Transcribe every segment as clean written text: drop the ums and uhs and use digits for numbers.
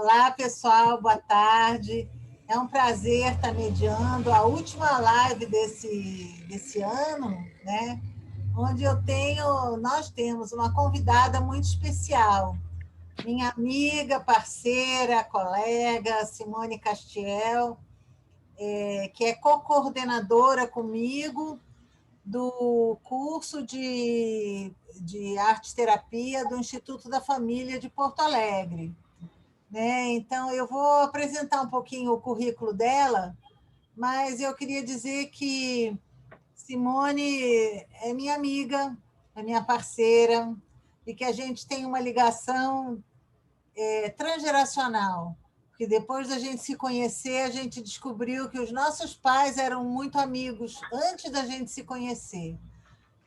Olá, pessoal, boa tarde. É um prazer estar mediando a última live desse ano, né? Onde nós temos uma convidada muito especial, minha amiga, parceira, colega, Simone Castiel, que é co-coordenadora comigo do curso de arte-terapia do Instituto da Família de Porto Alegre. Né? Então, eu vou apresentar um pouquinho o currículo dela, mas eu queria dizer que Simone é minha amiga, é minha parceira, e que a gente tem uma ligação transgeracional, porque depois da gente se conhecer, a gente descobriu que os nossos pais eram muito amigos antes da gente se conhecer.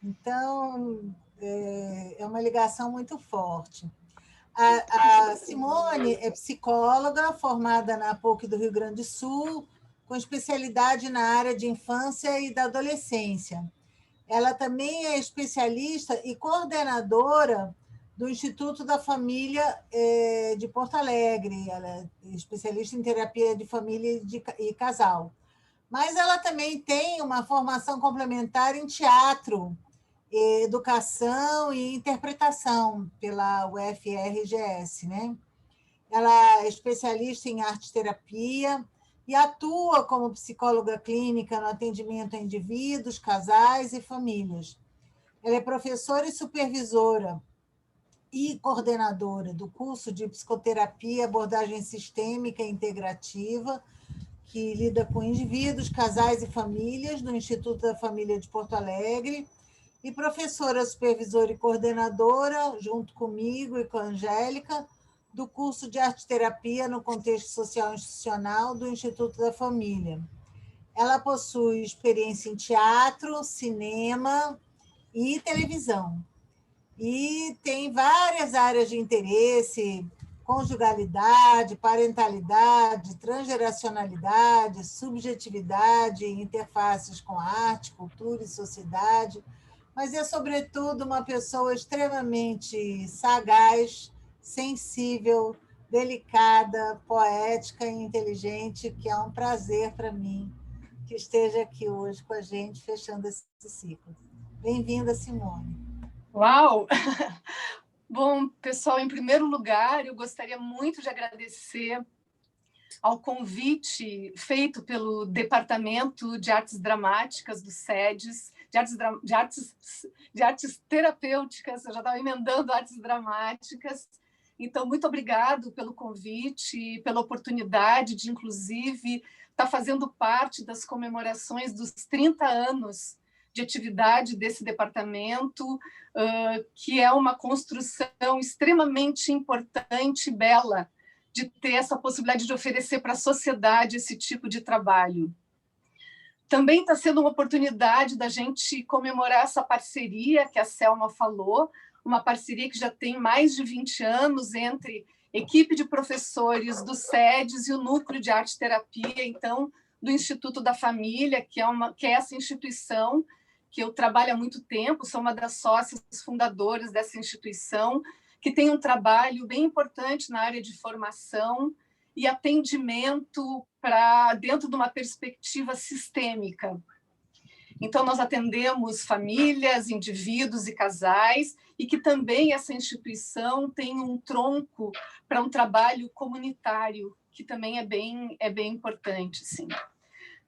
Então, é uma ligação muito forte. A Simone é psicóloga, formada na PUC do Rio Grande do Sul, com especialidade na área de infância e da adolescência. Ela também é especialista e coordenadora do Instituto da Família de Porto Alegre. Ela é especialista em terapia de família e casal. Mas ela também tem uma formação complementar em teatro, educação e interpretação pela UFRGS, né? Ela é especialista em arte-terapia e atua como psicóloga clínica no atendimento a indivíduos, casais e famílias. Ela é professora e supervisora e coordenadora do curso de psicoterapia, abordagem sistêmica e integrativa, que lida com indivíduos, casais e famílias, no Instituto da Família de Porto Alegre, e professora, supervisora e coordenadora, junto comigo e com a Angélica, do curso de arte-terapia no contexto social institucional do Instituto da Família. Ela possui experiência em teatro, cinema e televisão. E tem várias áreas de interesse: conjugalidade, parentalidade, transgeracionalidade, subjetividade, interfaces com arte, cultura e sociedade, mas é, sobretudo, uma pessoa extremamente sagaz, sensível, delicada, poética e inteligente, que é um prazer para mim que esteja aqui hoje com a gente, fechando esse ciclo. Bem-vinda, Simone. Uau! Bom, pessoal, em primeiro lugar, eu gostaria muito de agradecer ao convite feito pelo Departamento de Artes Dramáticas do SEDES, de artes terapêuticas, eu já estava emendando artes dramáticas. Então, muito obrigado pelo convite, pela oportunidade de, inclusive, estar fazendo parte das comemorações dos 30 anos de atividade desse departamento, que é uma construção extremamente importante e bela de ter essa possibilidade de oferecer para a sociedade esse tipo de trabalho. Também está sendo uma oportunidade da gente comemorar essa parceria que a Selma falou, uma parceria que já tem mais de 20 anos entre equipe de professores do SEDES e o Núcleo de Arte-Terapia, então, do Instituto da Família, que é essa instituição que eu trabalho há muito tempo, sou uma das sócias fundadoras dessa instituição, que tem um trabalho bem importante na área de formação e atendimento dentro de uma perspectiva sistêmica. Então, nós atendemos famílias, indivíduos e casais, e que também essa instituição tem um tronco para um trabalho comunitário, que também é bem importante, sim.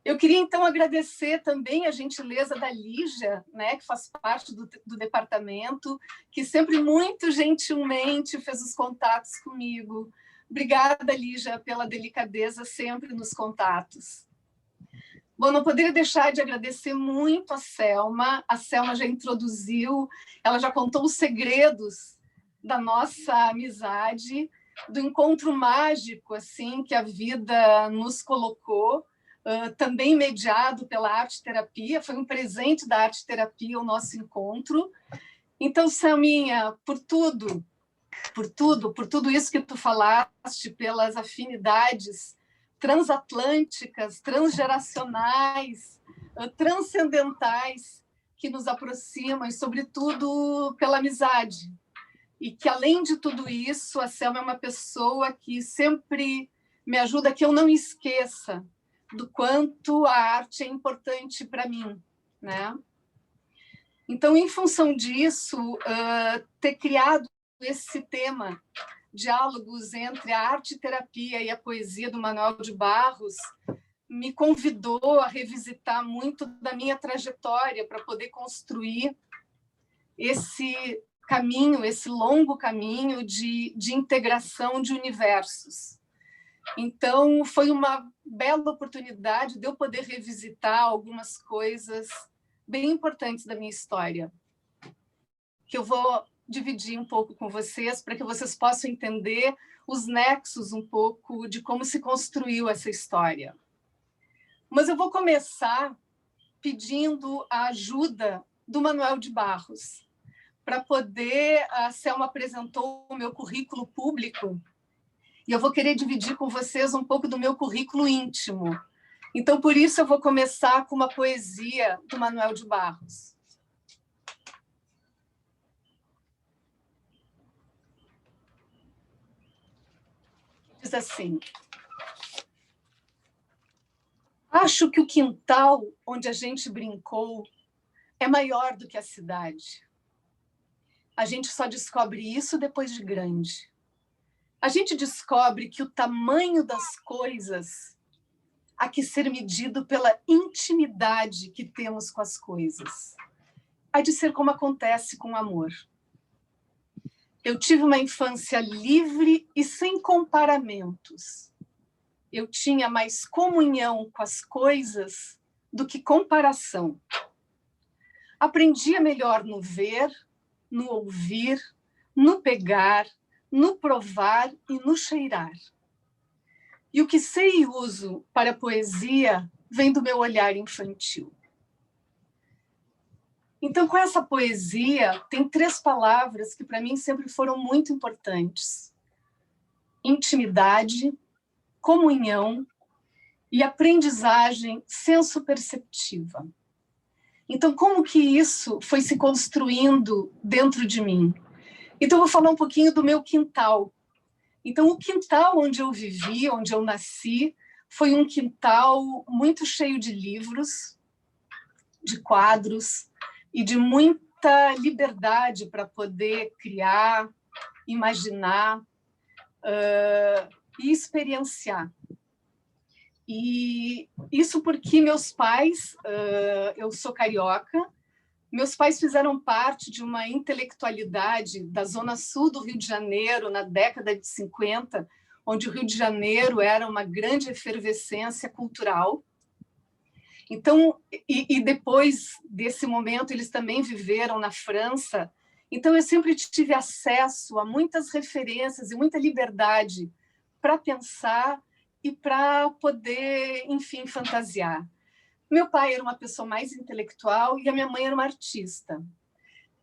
Eu queria, então, agradecer também a gentileza da Lígia, né, que faz parte do departamento, que sempre muito gentilmente fez os contatos comigo. Obrigada, Lígia, pela delicadeza sempre nos contatos. Bom, não poderia deixar de agradecer muito a Selma. A Selma já introduziu, ela já contou os segredos da nossa amizade, do encontro mágico assim, que a vida nos colocou, também mediado pela arte-terapia. Foi um presente da arte-terapia o nosso encontro. Então, Selminha, por tudo isso que tu falaste, pelas afinidades transatlânticas, transgeracionais, transcendentais que nos aproximam, e, sobretudo, pela amizade. e que, além de tudo isso, a Selma é uma pessoa que sempre me ajuda que eu não esqueça do quanto a arte é importante para mim, né? Então, em função disso, ter criado esse tema, diálogos entre a arte-terapia e a poesia do Manuel de Barros, me convidou a revisitar muito da minha trajetória para poder construir esse caminho, esse longo caminho de integração de universos. Então, foi uma bela oportunidade de eu poder revisitar algumas coisas bem importantes da minha história, que eu vou dividir um pouco com vocês, para que vocês possam entender os nexos um pouco de como se construiu essa história. Mas eu vou começar pedindo a ajuda do Manuel de Barros, para poder... A Selma apresentou o meu currículo público, e eu vou querer dividir com vocês um pouco do meu currículo íntimo. Então, por isso, eu vou começar com uma poesia do Manuel de Barros. Diz assim: acho que o quintal onde a gente brincou é maior do que a cidade. A gente só descobre isso depois de grande. A gente descobre que o tamanho das coisas há que ser medido pela intimidade que temos com as coisas. Há de ser como acontece com o amor. Eu tive uma infância livre e sem comparamentos. Eu tinha mais comunhão com as coisas do que comparação. Aprendia melhor no ver, no ouvir, no pegar, no provar e no cheirar. E o que sei e uso para a poesia vem do meu olhar infantil. Então, com essa poesia, tem 3 palavras que para mim sempre foram muito importantes: intimidade, comunhão e aprendizagem senso-perceptiva. Então, como que isso foi se construindo dentro de mim? Então, eu vou falar um pouquinho do meu quintal. Então, o quintal onde eu vivi, onde eu nasci, foi um quintal muito cheio de livros, de quadros e de muita liberdade para poder criar, imaginar e experienciar. E isso porque meus pais, eu sou carioca, meus pais fizeram parte de uma intelectualidade da Zona Sul do Rio de Janeiro, na década de 50, onde o Rio de Janeiro era uma grande efervescência cultural. Então, e depois desse momento, eles também viveram na França. Então, eu sempre tive acesso a muitas referências e muita liberdade para pensar e para poder, enfim, fantasiar. Meu pai era uma pessoa mais intelectual e a minha mãe era uma artista.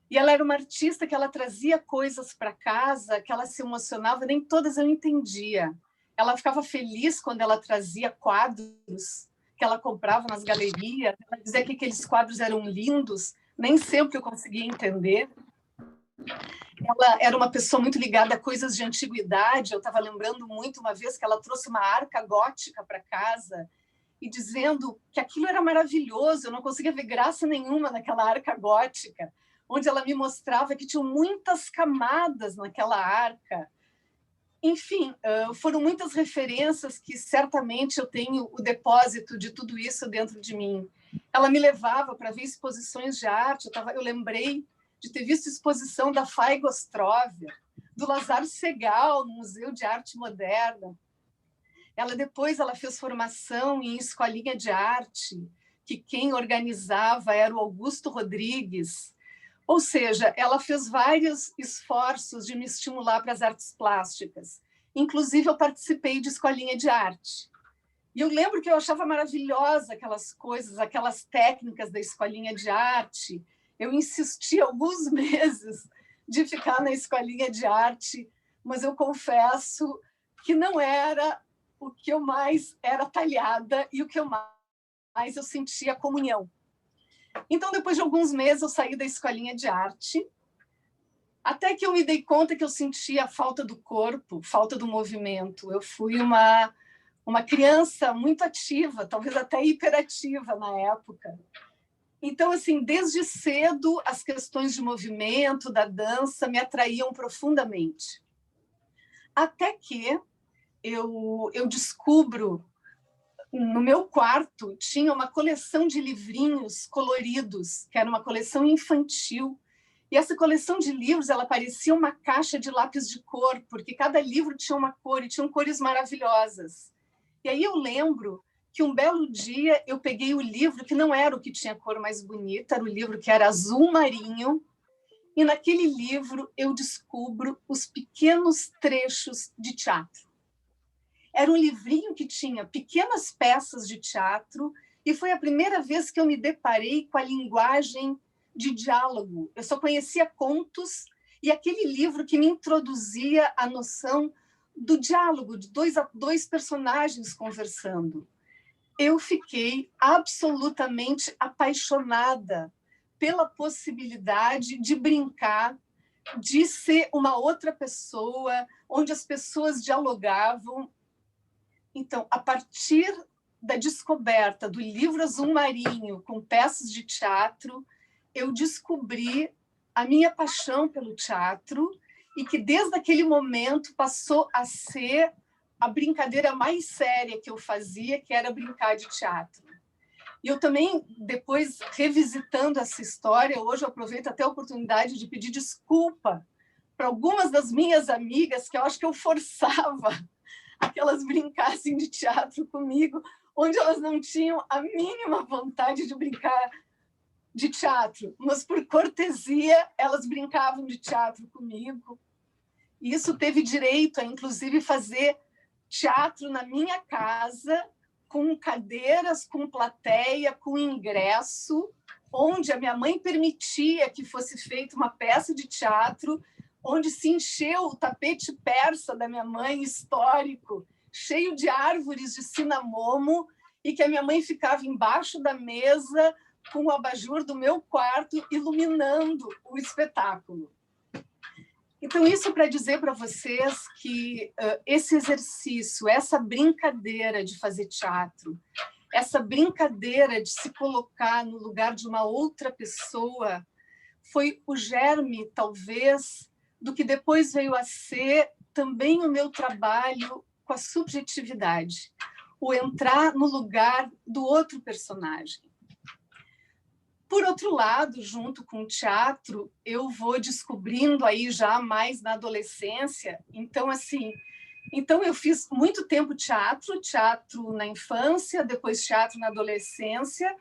E ela era uma artista que ela trazia coisas para casa, que ela se emocionava, nem todas eu entendia. Ela ficava feliz quando ela trazia quadros que ela comprava nas galerias, ela dizia que aqueles quadros eram lindos, nem sempre eu conseguia entender. Ela era uma pessoa muito ligada a coisas de antiguidade. Eu estava lembrando muito uma vez que ela trouxe uma arca gótica para casa, e dizendo que aquilo era maravilhoso, eu não conseguia ver graça nenhuma naquela arca gótica, onde ela me mostrava que tinham muitas camadas naquela arca. Enfim, foram muitas referências que certamente eu tenho o depósito de tudo isso dentro de mim. Ela me levava para ver exposições de arte, eu lembrei de ter visto exposição da Faigo Ostrovia, do Lázaro Segal, no Museu de Arte Moderna. Depois ela fez formação em escolinha de arte, que quem organizava era o Augusto Rodrigues. Ou seja, ela fez vários esforços de me estimular para as artes plásticas. Inclusive, eu participei de escolinha de arte. E eu lembro que eu achava maravilhosa aquelas coisas, aquelas técnicas da escolinha de arte. Eu insisti alguns meses de ficar na escolinha de arte, mas eu confesso que não era o que eu mais era talhada e o que eu mais eu sentia comunhão. Então, depois de alguns meses, eu saí da escolinha de arte. Até que eu me dei conta que eu sentia a falta do corpo, falta do movimento. Eu fui uma criança muito ativa, talvez até hiperativa na época. Então, assim, desde cedo, as questões de movimento, da dança, me atraíam profundamente. Até que eu descubro, no meu quarto, tinha uma coleção de livrinhos coloridos, que era uma coleção infantil. E essa coleção de livros, ela parecia uma caixa de lápis de cor, porque cada livro tinha uma cor e tinham cores maravilhosas. E aí eu lembro que um belo dia eu peguei o livro que não era o que tinha cor mais bonita, era o livro que era azul marinho, e naquele livro eu descubro os pequenos trechos de teatro. Era um livrinho que tinha pequenas peças de teatro, e foi a primeira vez que eu me deparei com a linguagem de diálogo. Eu só conhecia contos, e aquele livro que me introduzia a noção do diálogo, de dois personagens conversando. Eu fiquei absolutamente apaixonada pela possibilidade de brincar, de ser uma outra pessoa, onde as pessoas dialogavam. Então, a partir da descoberta do livro azul marinho com peças de teatro, eu descobri a minha paixão pelo teatro e que, desde aquele momento, passou a ser a brincadeira mais séria que eu fazia, que era brincar de teatro. E eu também, depois, revisitando essa história, hoje eu aproveito até a oportunidade de pedir desculpa para algumas das minhas amigas, que eu acho que eu forçava a que elas brincassem de teatro comigo, onde elas não tinham a mínima vontade de brincar de teatro, mas por cortesia elas brincavam de teatro comigo. E isso teve direito a, inclusive, fazer teatro na minha casa, com cadeiras, com plateia, com ingresso, onde a minha mãe permitia que fosse feita uma peça de teatro, onde se encheu o tapete persa da minha mãe, histórico, cheio de árvores de cinamomo, e que a minha mãe ficava embaixo da mesa com o abajur do meu quarto iluminando o espetáculo. Então, isso para dizer para vocês que esse exercício, essa brincadeira de fazer teatro, essa brincadeira de se colocar no lugar de uma outra pessoa, foi o germe, talvez, do que depois veio a ser também o meu trabalho com a subjetividade, o entrar no lugar do outro personagem. Por outro lado, junto com o teatro, eu vou descobrindo aí já mais na adolescência. Então, assim, eu fiz muito tempo teatro na infância, depois teatro na adolescência,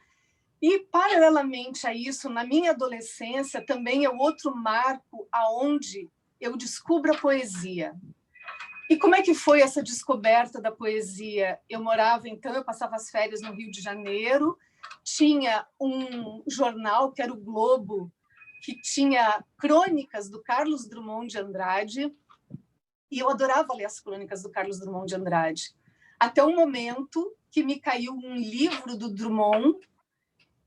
e paralelamente a isso, na minha adolescência, também é outro marco aonde eu descubro a poesia. E como é que foi essa descoberta da poesia? Eu passava as férias no Rio de Janeiro, tinha um jornal, que era o Globo, que tinha crônicas do Carlos Drummond de Andrade, e eu adorava ler as crônicas do Carlos Drummond de Andrade, até o momento que me caiu um livro do Drummond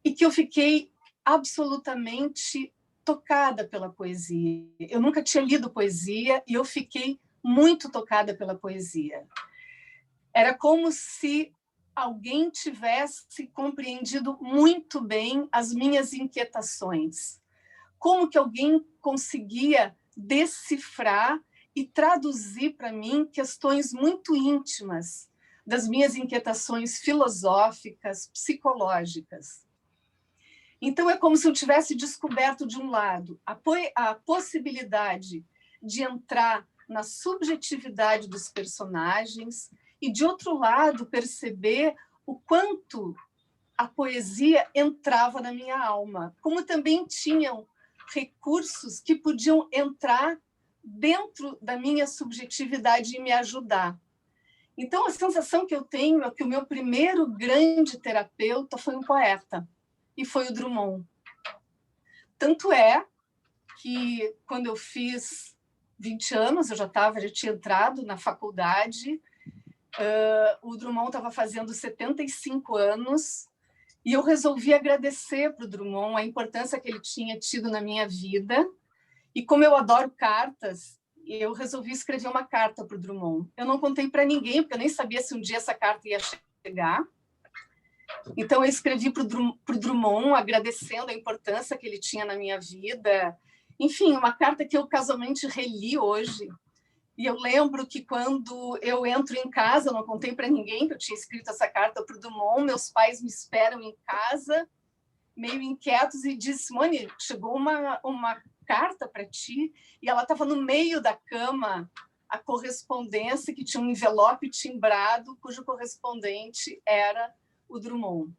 e que eu fiquei absolutamente tocada pela poesia. Eu nunca tinha lido poesia e eu fiquei muito tocada pela poesia. Era como se alguém tivesse compreendido muito bem as minhas inquietações. Como que alguém conseguia decifrar e traduzir para mim questões muito íntimas das minhas inquietações filosóficas, psicológicas. Então, é como se eu tivesse descoberto, de um lado, a possibilidade de entrar na subjetividade dos personagens e, de outro lado, perceber o quanto a poesia entrava na minha alma, como também tinham recursos que podiam entrar dentro da minha subjetividade e me ajudar. Então, a sensação que eu tenho é que o meu primeiro grande terapeuta foi um poeta, e foi o Drummond. Tanto é que, quando eu fiz 20 anos, eu já tinha entrado na faculdade, o Drummond estava fazendo 75 anos, e eu resolvi agradecer para o Drummond a importância que ele tinha tido na minha vida, E como eu adoro cartas, eu resolvi escrever uma carta para o Drummond. Eu não contei para ninguém, porque eu nem sabia se um dia essa carta ia chegar. Então, eu escrevi para o Drummond, agradecendo a importância que ele tinha na minha vida. Enfim, uma carta que eu casualmente reli hoje. E eu lembro que quando eu entro em casa, eu não contei para ninguém que eu tinha escrito essa carta para o Drummond, meus pais me esperam em casa, meio inquietos, e disse: Simone, chegou uma carta para ti, e ela estava no meio da cama, a correspondência, que tinha um envelope timbrado, cujo correspondente era o Drummond.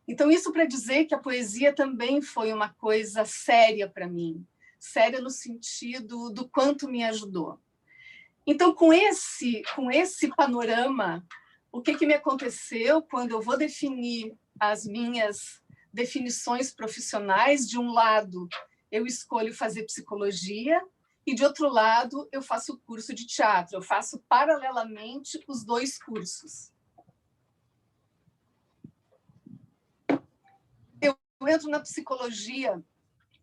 Então, isso para dizer que a poesia também foi uma coisa séria para mim, séria no sentido do quanto me ajudou. Então, com esse panorama, o que me aconteceu quando eu vou definir as minhas definições profissionais? De um lado, eu escolho fazer psicologia, e, de outro lado, eu faço o curso de teatro. Eu faço paralelamente os dois cursos. Eu entro na psicologia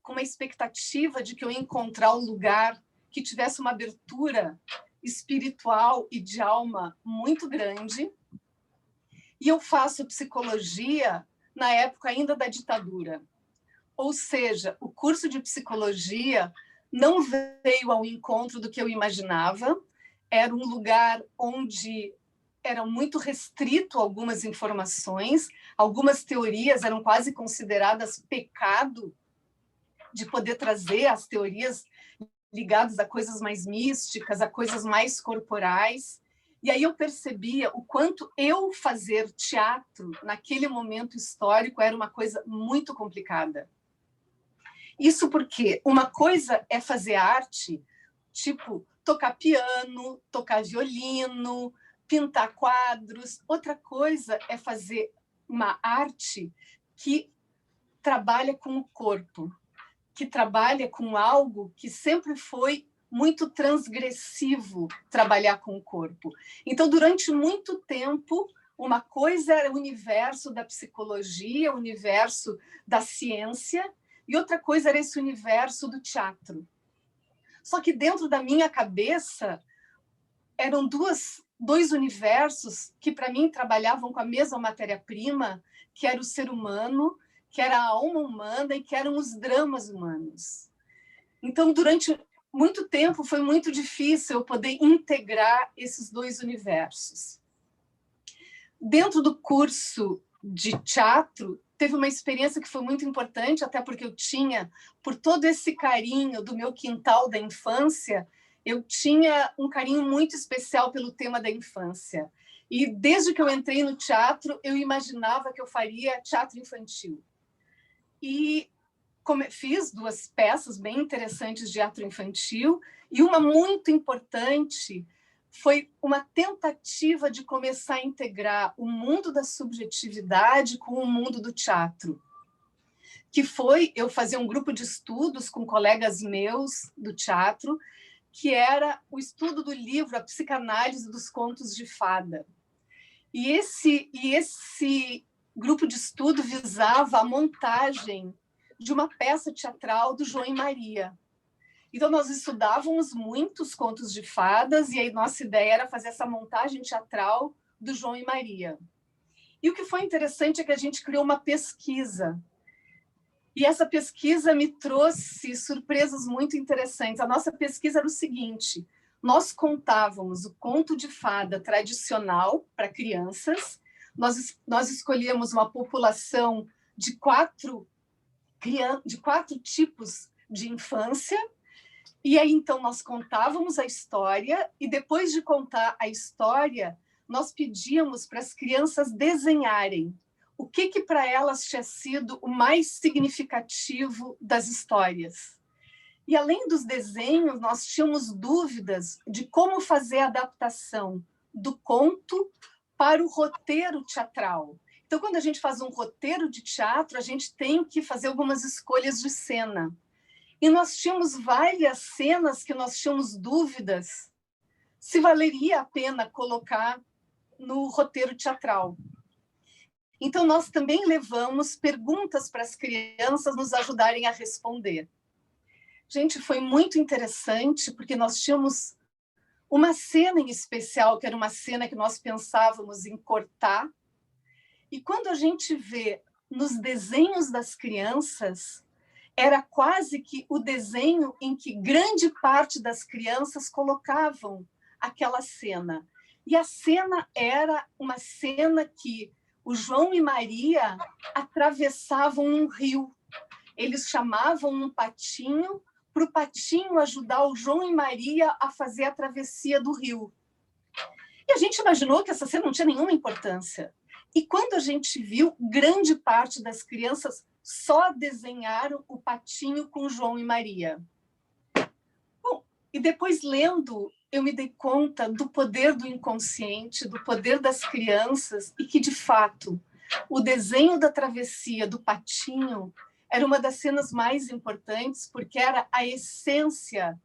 com uma expectativa de que eu ia encontrar um lugar que tivesse uma abertura espiritual e de alma muito grande. E eu faço psicologia na época ainda da ditadura. Ou seja, o curso de psicologia não veio ao encontro do que eu imaginava. Era um lugar onde era muito restrito algumas informações, algumas teorias eram quase consideradas pecado de poder trazer as teorias ligadas a coisas mais místicas, a coisas mais corporais. E aí eu percebia o quanto eu fazer teatro naquele momento histórico era uma coisa muito complicada. Isso porque uma coisa é fazer arte, tipo tocar piano, tocar violino, pintar quadros. Outra coisa é fazer uma arte que trabalha com o corpo, que trabalha com algo que sempre foi muito transgressivo, trabalhar com o corpo. Então, durante muito tempo, uma coisa era o universo da psicologia, o universo da ciência, e outra coisa era esse universo do teatro. Só que dentro da minha cabeça eram dois universos que, para mim, trabalhavam com a mesma matéria-prima, que era o ser humano, que era a alma humana e que eram os dramas humanos. Então, durante muito tempo, foi muito difícil eu poder integrar esses dois universos. Dentro do curso de teatro, teve uma experiência que foi muito importante, até porque eu tinha, por todo esse carinho do meu quintal da infância, eu tinha um carinho muito especial pelo tema da infância. E desde que eu entrei no teatro, eu imaginava que eu faria teatro infantil. E fiz 2 peças bem interessantes de teatro infantil, e uma muito importante foi uma tentativa de começar a integrar o mundo da subjetividade com o mundo do teatro, que foi eu fazer um grupo de estudos com colegas meus do teatro, que era o estudo do livro A Psicanálise dos Contos de Fada. E esse grupo de estudo visava a montagem de uma peça teatral do João e Maria. Então, nós estudávamos muitos contos de fadas, e aí nossa ideia era fazer essa montagem teatral do João e Maria. E o que foi interessante é que a gente criou uma pesquisa. E essa pesquisa me trouxe surpresas muito interessantes. A nossa pesquisa era o seguinte: nós contávamos o conto de fada tradicional para crianças, nós escolhíamos uma população de 4 tipos de infância, e aí então nós contávamos a história, e depois de contar a história, nós pedíamos para as crianças desenharem o que para elas tinha sido o mais significativo das histórias. E além dos desenhos, nós tínhamos dúvidas de como fazer a adaptação do conto para o roteiro teatral. Então, quando a gente faz um roteiro de teatro, a gente tem que fazer algumas escolhas de cena. E nós tínhamos várias cenas que nós tínhamos dúvidas se valeria a pena colocar no roteiro teatral. Então, nós também levamos perguntas para as crianças nos ajudarem a responder. Gente, foi muito interessante, porque nós tínhamos uma cena em especial, que era uma cena que nós pensávamos em cortar, e quando a gente vê nos desenhos das crianças, era quase que o desenho em que grande parte das crianças colocavam aquela cena. E a cena era uma cena que o João e Maria atravessavam um rio. Eles chamavam um patinho para o patinho ajudar o João e Maria a fazer a travessia do rio. E a gente imaginou que essa cena não tinha nenhuma importância. E quando a gente viu, grande parte das crianças só desenharam o patinho com João e Maria. Bom, e depois lendo, eu me dei conta do poder do inconsciente, do poder das crianças, e que, de fato, o desenho da travessia do patinho era uma das cenas mais importantes, porque era a essência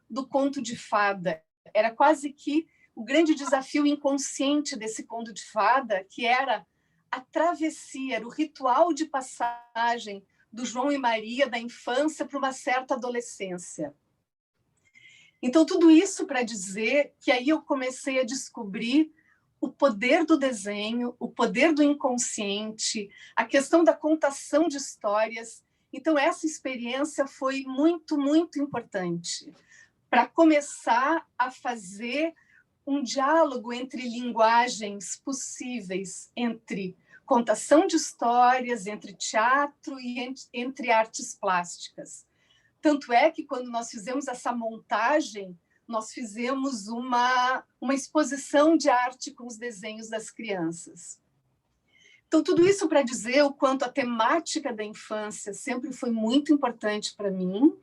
do conto de fada. Era quase que o grande desafio inconsciente desse conto de fada, que era a travessia, era o ritual de passagem do João e Maria da infância para uma certa adolescência. Então, tudo isso para dizer que aí eu comecei a descobrir o poder do desenho, o poder do inconsciente, a questão da contação de histórias. Então, essa experiência foi muito, muito importante para começar a fazer um diálogo entre linguagens possíveis, entre contação de histórias, entre teatro e entre artes plásticas. Tanto é que, quando nós fizemos essa montagem, nós fizemos uma exposição de arte com os desenhos das crianças. Então, tudo isso para dizer o quanto a temática da infância sempre foi muito importante para mim.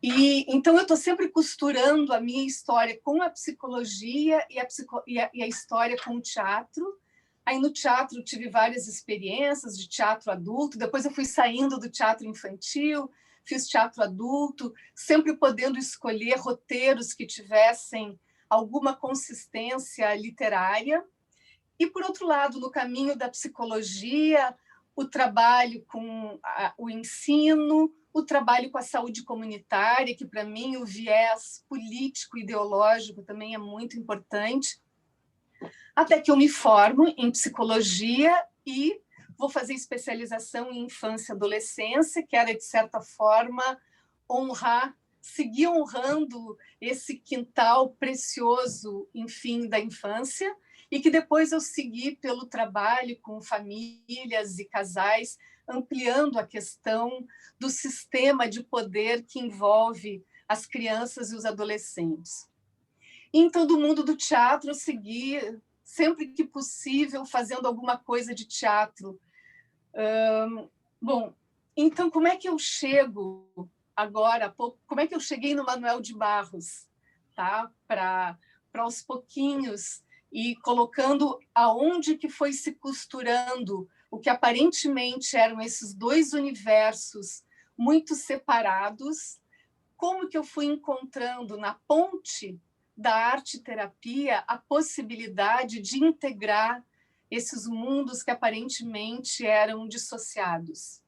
E então eu estou sempre costurando a minha história com a psicologia e a história com o teatro. Aí no teatro eu tive várias experiências de teatro adulto, depois eu fui saindo do teatro infantil, fiz teatro adulto, sempre podendo escolher roteiros que tivessem alguma consistência literária. E, por outro lado, no caminho da psicologia, o trabalho com o ensino, o trabalho com a saúde comunitária, que, para mim, o viés político-ideológico também é muito importante, até que eu me formo em psicologia e vou fazer especialização em infância e adolescência, que era, de certa forma, seguir honrando esse quintal precioso, enfim, da infância, e que depois eu segui pelo trabalho com famílias e casais, ampliando a questão do sistema de poder que envolve as crianças e os adolescentes. E em todo o mundo do teatro, eu segui, sempre que possível, fazendo alguma coisa de teatro. Bom, então, como é que eu chego agora, como é que eu cheguei no Manuel de Barros, tá? Para aos pouquinhos e colocando aonde que foi se costurando o que aparentemente eram esses dois universos muito separados, como que eu fui encontrando na ponte da arte-terapia a possibilidade de integrar esses mundos que aparentemente eram dissociados.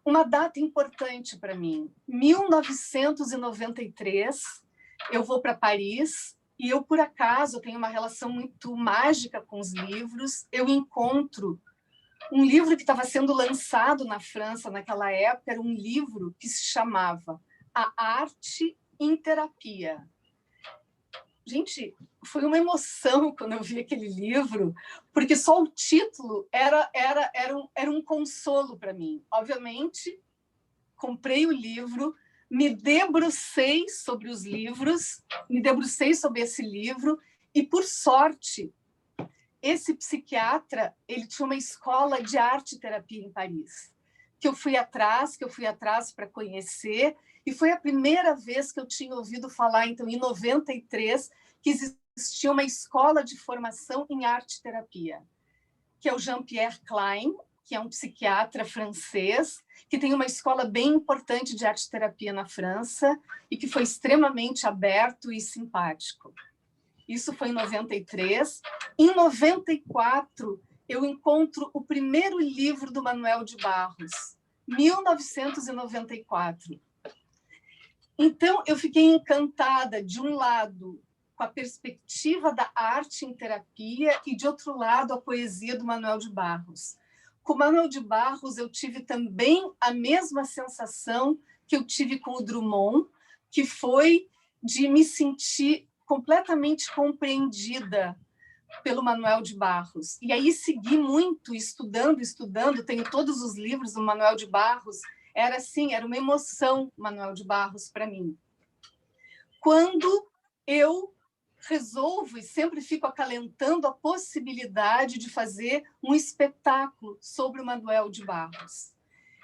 Uma data importante para mim, 1993, eu vou para Paris e eu, por acaso, tenho uma relação muito mágica com os livros. Eu encontro um livro que estava sendo lançado na França naquela época, era um livro que se chamava A Arte em Terapia. Gente, foi uma emoção quando eu vi aquele livro, porque só o título era um consolo para mim. Obviamente, comprei o livro, me debrucei sobre os livros, me debrucei sobre esse livro, e, por sorte, esse psiquiatra, ele tinha uma escola de arte-terapia em Paris, que eu fui atrás para conhecer, e foi a primeira vez que eu tinha ouvido falar, então, em 93, que existia uma escola de formação em arte-terapia, que é o Jean-Pierre Klein, que é um psiquiatra francês, que tem uma escola bem importante de arte-terapia na França e que foi extremamente aberto e simpático. Isso foi em 93. Em 94, eu encontro o primeiro livro do Manuel de Barros, 1994. Então, eu fiquei encantada, de um lado, com a perspectiva da arte em terapia e, de outro lado, a poesia do Manuel de Barros. Com o Manuel de Barros, eu tive também a mesma sensação que eu tive com o Drummond, que foi de me sentir completamente compreendida pelo Manuel de Barros. E aí segui muito, estudando, tenho todos os livros do Manuel de Barros. Era assim, era uma emoção Manuel de Barros para mim. Quando eu resolvo, e sempre fico acalentando a possibilidade de fazer um espetáculo sobre o Manuel de Barros.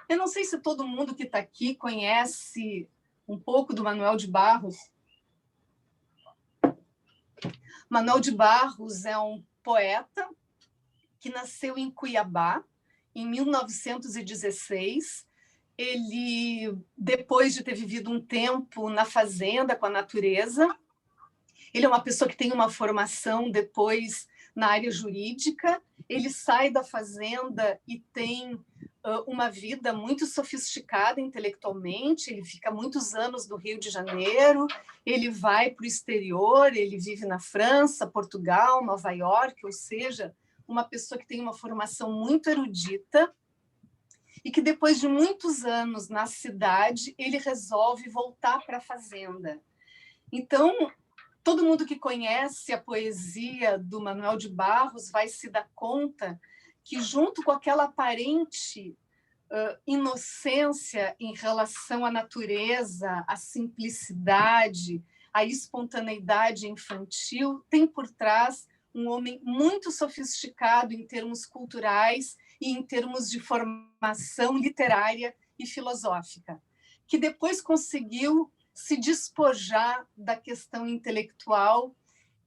Eu não sei se todo mundo que está aqui conhece um pouco do Manuel de Barros. Manuel de Barros é um poeta que nasceu em Cuiabá, em 1916. Ele, depois de ter vivido um tempo na fazenda com a natureza, ele é uma pessoa que tem uma formação depois na área jurídica, ele sai da fazenda e tem uma vida muito sofisticada intelectualmente, ele fica muitos anos no Rio de Janeiro, ele vai para o exterior, ele vive na França, Portugal, Nova York, ou seja, uma pessoa que tem uma formação muito erudita e que depois de muitos anos na cidade, ele resolve voltar para a fazenda. Então, todo mundo que conhece a poesia do Manuel de Barros vai se dar conta que, junto com aquela aparente inocência em relação à natureza, à simplicidade, à espontaneidade infantil, tem por trás um homem muito sofisticado em termos culturais e em termos de formação literária e filosófica, que depois conseguiu se despojar da questão intelectual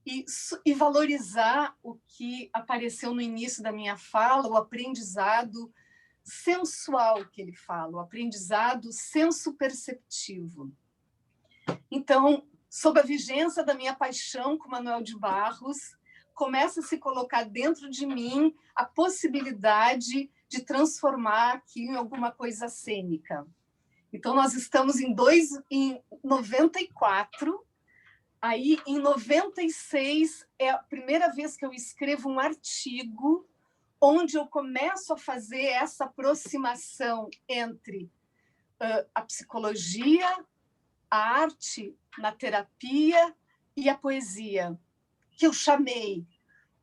e valorizar o que apareceu no início da minha fala, o aprendizado sensual que ele fala, o aprendizado senso-perceptivo. Então, sob a vigência da minha paixão com Manuel de Barros, começa a se colocar dentro de mim a possibilidade de transformar aquilo em alguma coisa cênica. Então, nós estamos em 94, aí em 96 é a primeira vez que eu escrevo um artigo onde eu começo a fazer essa aproximação entre a psicologia, a arte na terapia e a poesia, que eu chamei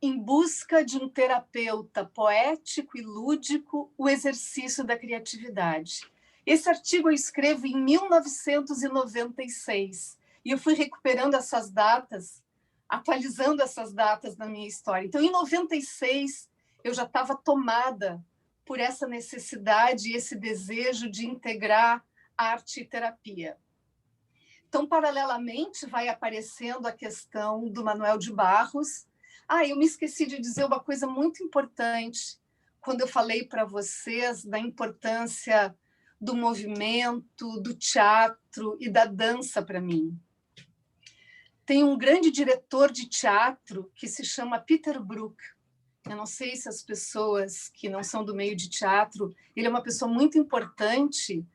Em Busca de um Terapeuta Poético e Lúdico, o Exercício da Criatividade. Esse artigo eu escrevo em 1996 e eu fui recuperando essas datas, atualizando essas datas na minha história. Então, em 96, eu já estava tomada por essa necessidade e esse desejo de integrar arte e terapia. Então, paralelamente, vai aparecendo a questão do Manuel de Barros. Eu me esqueci de dizer uma coisa muito importante quando eu falei para vocês da importância do movimento, do teatro e da dança para mim. Tem um grande diretor de teatro que se chama Peter Brook. Eu não sei se as pessoas que não são do meio de teatro, ele é uma pessoa muito importante,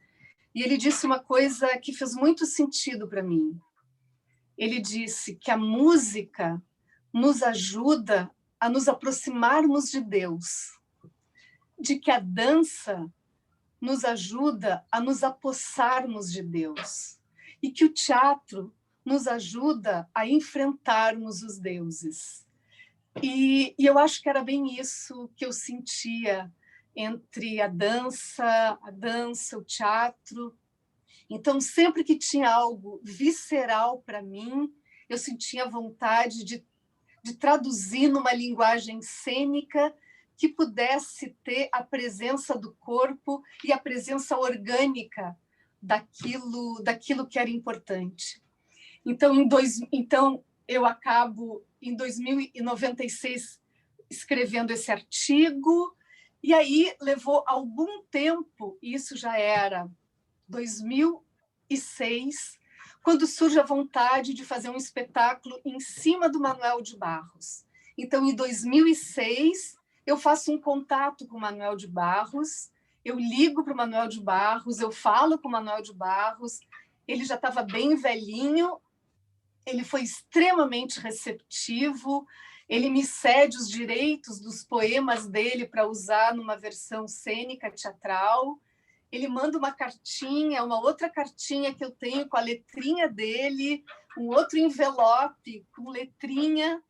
e ele disse uma coisa que fez muito sentido para mim. Ele disse que a música nos ajuda a nos aproximarmos de Deus, de que a dança nos ajuda a nos apossarmos de Deus, e que o teatro nos ajuda a enfrentarmos os deuses. E eu acho que era bem isso que eu sentia entre a dança, o teatro. Então, sempre que tinha algo visceral para mim, eu sentia vontade de traduzir numa linguagem cênica que pudesse ter a presença do corpo e a presença orgânica daquilo que era importante. Então, eu acabo, em 2096, escrevendo esse artigo, e aí levou algum tempo, isso já era 2006, quando surge a vontade de fazer um espetáculo em cima do Manuel de Barros. Então, em 2006, eu faço um contato com o Manuel de Barros, eu ligo para o Manuel de Barros, eu falo com o Manuel de Barros, ele já estava bem velhinho, ele foi extremamente receptivo, ele me cede os direitos dos poemas dele para usar numa versão cênica teatral. Ele manda uma cartinha, uma outra cartinha que eu tenho com a letrinha dele, um outro envelope com letrinha.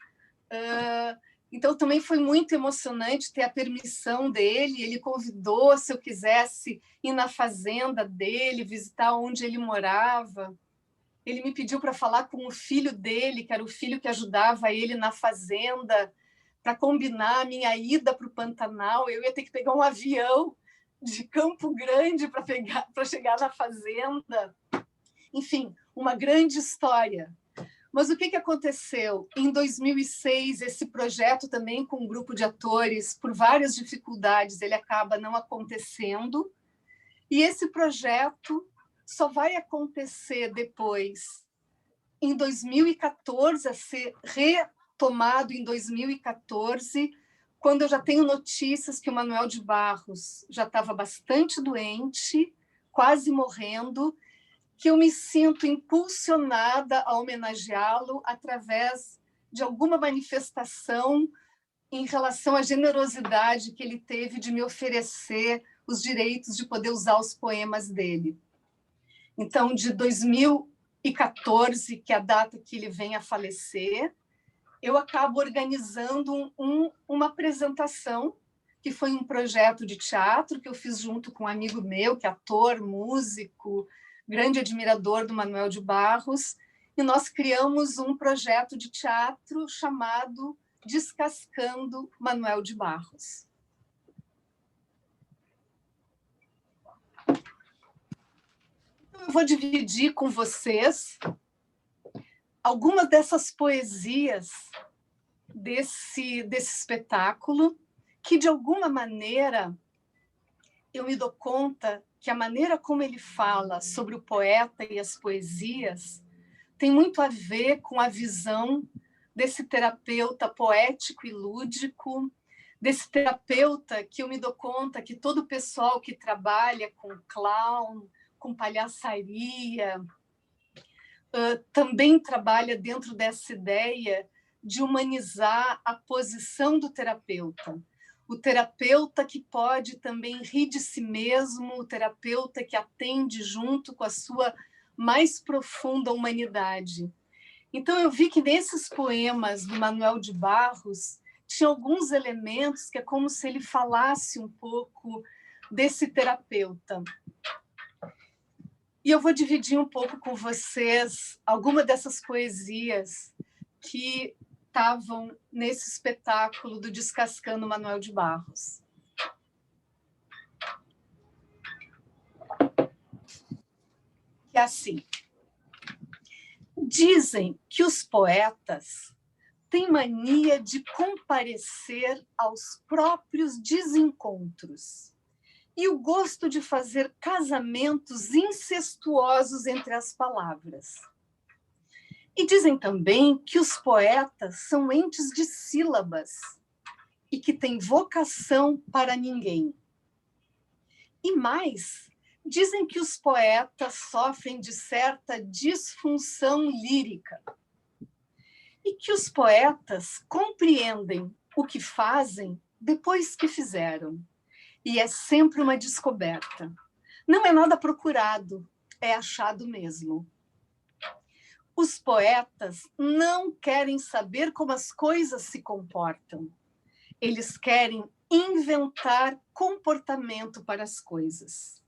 Então, também foi muito emocionante ter a permissão dele. Ele convidou se eu quisesse ir na fazenda dele, visitar onde ele morava. Ele me pediu para falar com o filho dele, que era o filho que ajudava ele na fazenda, para combinar a minha ida para o Pantanal. Eu ia ter que pegar um avião de Campo Grande para chegar na fazenda. Enfim, uma grande história. Mas o que aconteceu? Em 2006, esse projeto também com um grupo de atores, por várias dificuldades, ele acaba não acontecendo. E esse projeto só vai acontecer depois, em 2014, a ser retomado em 2014, quando eu já tenho notícias que o Manuel de Barros já estava bastante doente, quase morrendo, que eu me sinto impulsionada a homenageá-lo através de alguma manifestação em relação à generosidade que ele teve de me oferecer os direitos de poder usar os poemas dele. Então, de 2014, que é a data que ele vem a falecer, eu acabo organizando uma apresentação, que foi um projeto de teatro que eu fiz junto com um amigo meu, que é ator, músico, grande admirador do Manuel de Barros, e nós criamos um projeto de teatro chamado Descascando Manuel de Barros. Então, eu vou dividir com vocês algumas dessas poesias desse espetáculo, que, de alguma maneira, eu me dou conta que a maneira como ele fala sobre o poeta e as poesias tem muito a ver com a visão desse terapeuta poético e lúdico, desse terapeuta que eu me dou conta que todo o pessoal que trabalha com clown, com palhaçaria, também trabalha dentro dessa ideia de humanizar a posição do terapeuta. O terapeuta que pode também rir de si mesmo, o terapeuta que atende junto com a sua mais profunda humanidade. Então, eu vi que nesses poemas do Manuel de Barros tinha alguns elementos que é como se ele falasse um pouco desse terapeuta. E eu vou dividir um pouco com vocês alguma dessas poesias que estavam nesse espetáculo do Descascando Manuel de Barros. Que é assim. Dizem que os poetas têm mania de comparecer aos próprios desencontros e o gosto de fazer casamentos incestuosos entre as palavras. E dizem também que os poetas são entes de sílabas e que têm vocação para ninguém. E mais, dizem que os poetas sofrem de certa disfunção lírica e que os poetas compreendem o que fazem depois que fizeram. E é sempre uma descoberta. Não é nada procurado, é achado mesmo. Os poetas não querem saber como as coisas se comportam. Eles querem inventar comportamento para as coisas.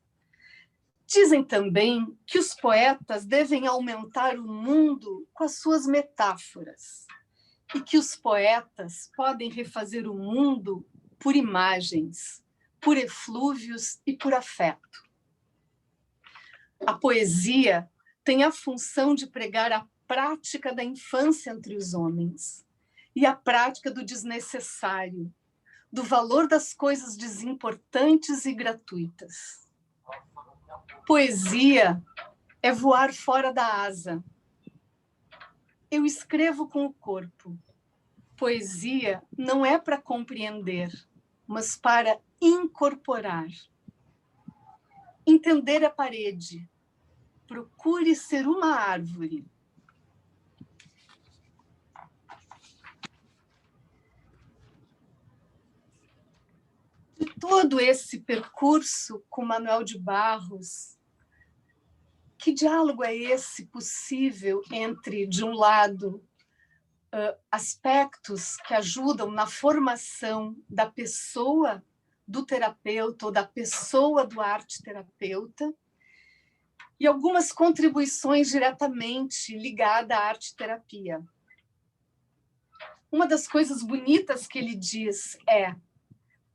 Dizem também que os poetas devem aumentar o mundo com as suas metáforas e que os poetas podem refazer o mundo por imagens, por eflúvios e por afeto. A poesia tem a função de pregar a prática da infância entre os homens e a prática do desnecessário, do valor das coisas desimportantes e gratuitas. Poesia é voar fora da asa. Eu escrevo com o corpo. Poesia não é para compreender, mas para incorporar. Entender a parede, procure ser uma árvore. De todo esse percurso com Manuel de Barros, que diálogo é esse possível entre, de um lado, aspectos que ajudam na formação da pessoa do terapeuta ou da pessoa do arte-terapeuta, e algumas contribuições diretamente ligadas à arte-terapia. Uma das coisas bonitas que ele diz é: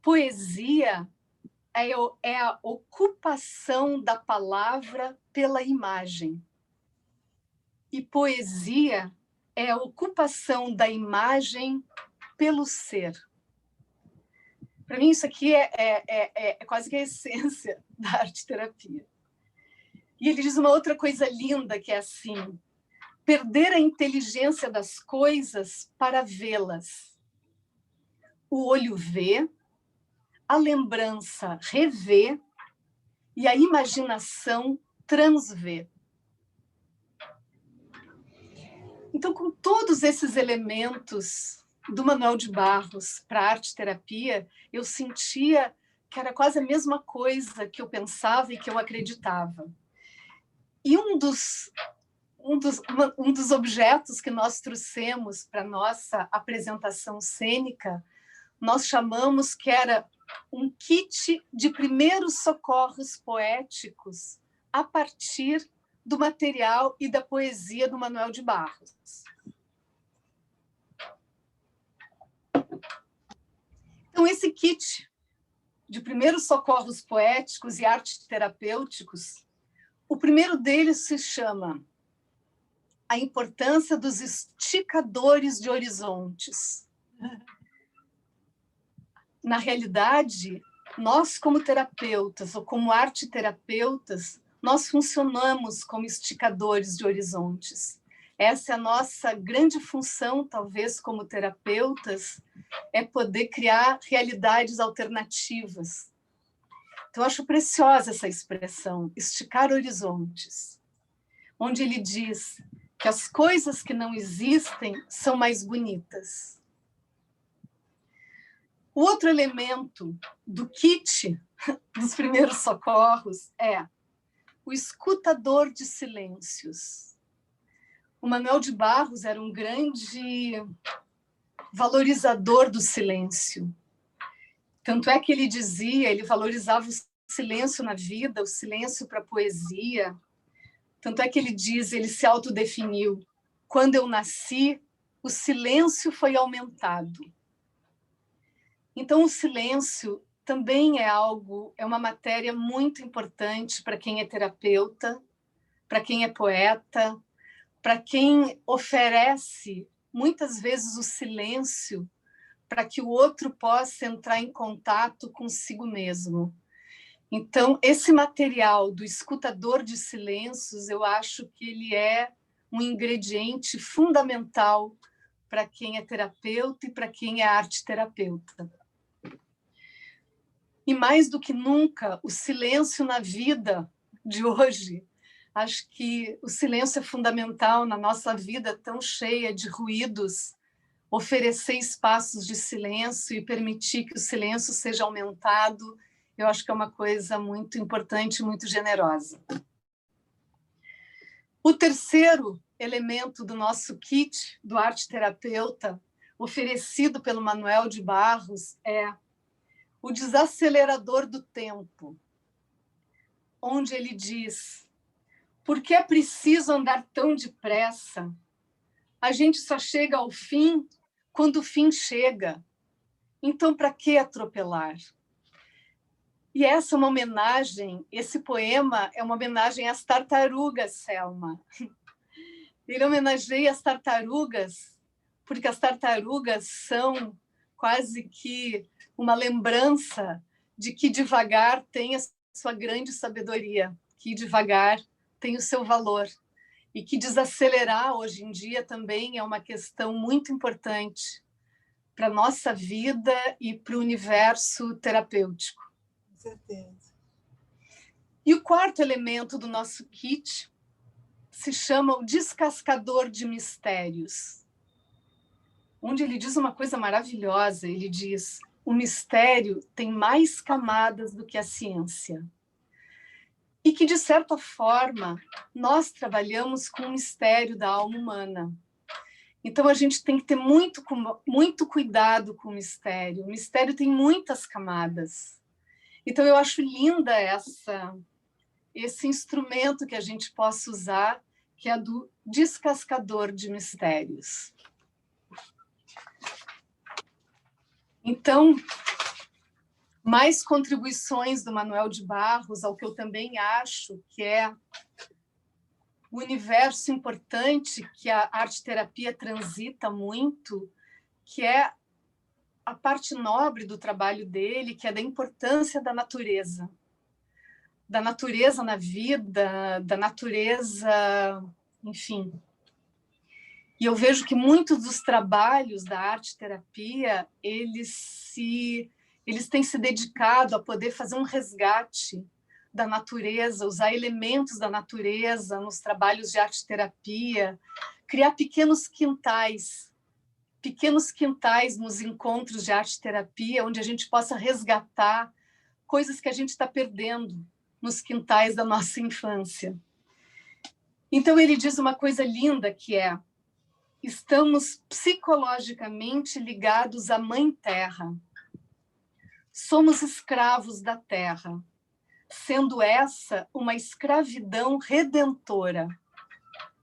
poesia é a ocupação da palavra pela imagem. E poesia é a ocupação da imagem pelo ser. Para mim, isso aqui é quase que a essência da arte-terapia. E ele diz uma outra coisa linda, que é assim: perder a inteligência das coisas para vê-las. O olho vê, a lembrança revê e a imaginação transvê. Então, com todos esses elementos do Manuel de Barros para a arte-terapia, eu sentia que era quase a mesma coisa que eu pensava e que eu acreditava. E um dos objetos que nós trouxemos para a nossa apresentação cênica, nós chamamos que era um kit de primeiros socorros poéticos a partir do material e da poesia do Manuel de Barros. Então, esse kit de primeiros socorros poéticos e arte-terapêuticos, o primeiro deles se chama A Importância dos Esticadores de Horizontes. Na realidade, nós, como terapeutas ou como arte-terapeutas, nós funcionamos como esticadores de horizontes. Essa é a nossa grande função, talvez, como terapeutas, é poder criar realidades alternativas. Então, eu acho preciosa essa expressão, esticar horizontes, onde ele diz que as coisas que não existem são mais bonitas. O outro elemento do kit dos primeiros socorros é o escutador de silêncios. O Manuel de Barros era um grande valorizador do silêncio. Tanto é que ele dizia, ele valorizava o silêncio na vida, o silêncio para a poesia. Tanto é que ele diz, ele se autodefiniu: quando eu nasci, o silêncio foi aumentado. Então, o silêncio também é uma matéria muito importante para quem é terapeuta, para quem é poeta, para quem oferece, muitas vezes, o silêncio para que o outro possa entrar em contato consigo mesmo. Então, esse material do escutador de silêncios, eu acho que ele é um ingrediente fundamental para quem é terapeuta e para quem é arte-terapeuta. E mais do que nunca, o silêncio na vida de hoje, acho que o silêncio é fundamental na nossa vida tão cheia de ruídos, oferecer espaços de silêncio e permitir que o silêncio seja aumentado, eu acho que é uma coisa muito importante, muito generosa. O terceiro elemento do nosso kit do arte-terapeuta, oferecido pelo Manuel de Barros, é o desacelerador do tempo, onde ele diz: por que é preciso andar tão depressa? A gente só chega ao fim quando o fim chega. Então, para que atropelar? E essa é uma homenagem, esse poema é uma homenagem às tartarugas, Selma. Ele homenageia as tartarugas, porque as tartarugas são quase que uma lembrança de que devagar tem a sua grande sabedoria, que devagar tem o seu valor, e que desacelerar hoje em dia também é uma questão muito importante para a nossa vida e para o universo terapêutico. Com certeza. E o quarto elemento do nosso kit se chama O Descascador de Mistérios, onde ele diz uma coisa maravilhosa. Ele diz: o mistério tem mais camadas do que a ciência. E que, de certa forma, nós trabalhamos com o mistério da alma humana. Então, a gente tem que ter muito cuidado com o mistério. O mistério tem muitas camadas. Então, eu acho linda esse instrumento que a gente possa usar, que é do descascador de mistérios. Então, mais contribuições do Manuel de Barros ao que eu também acho que é o universo importante que a arte-terapia transita muito, que é a parte nobre do trabalho dele, que é da importância da natureza na vida, da natureza, enfim. E eu vejo que muitos dos trabalhos da arte-terapia, eles têm se dedicado a poder fazer um resgate da natureza, usar elementos da natureza nos trabalhos de arte-terapia, criar pequenos quintais nos encontros de arte-terapia, onde a gente possa resgatar coisas que a gente está perdendo nos quintais da nossa infância. Então, ele diz uma coisa linda, que é: estamos psicologicamente ligados à Mãe Terra. Somos escravos da Terra, sendo essa uma escravidão redentora.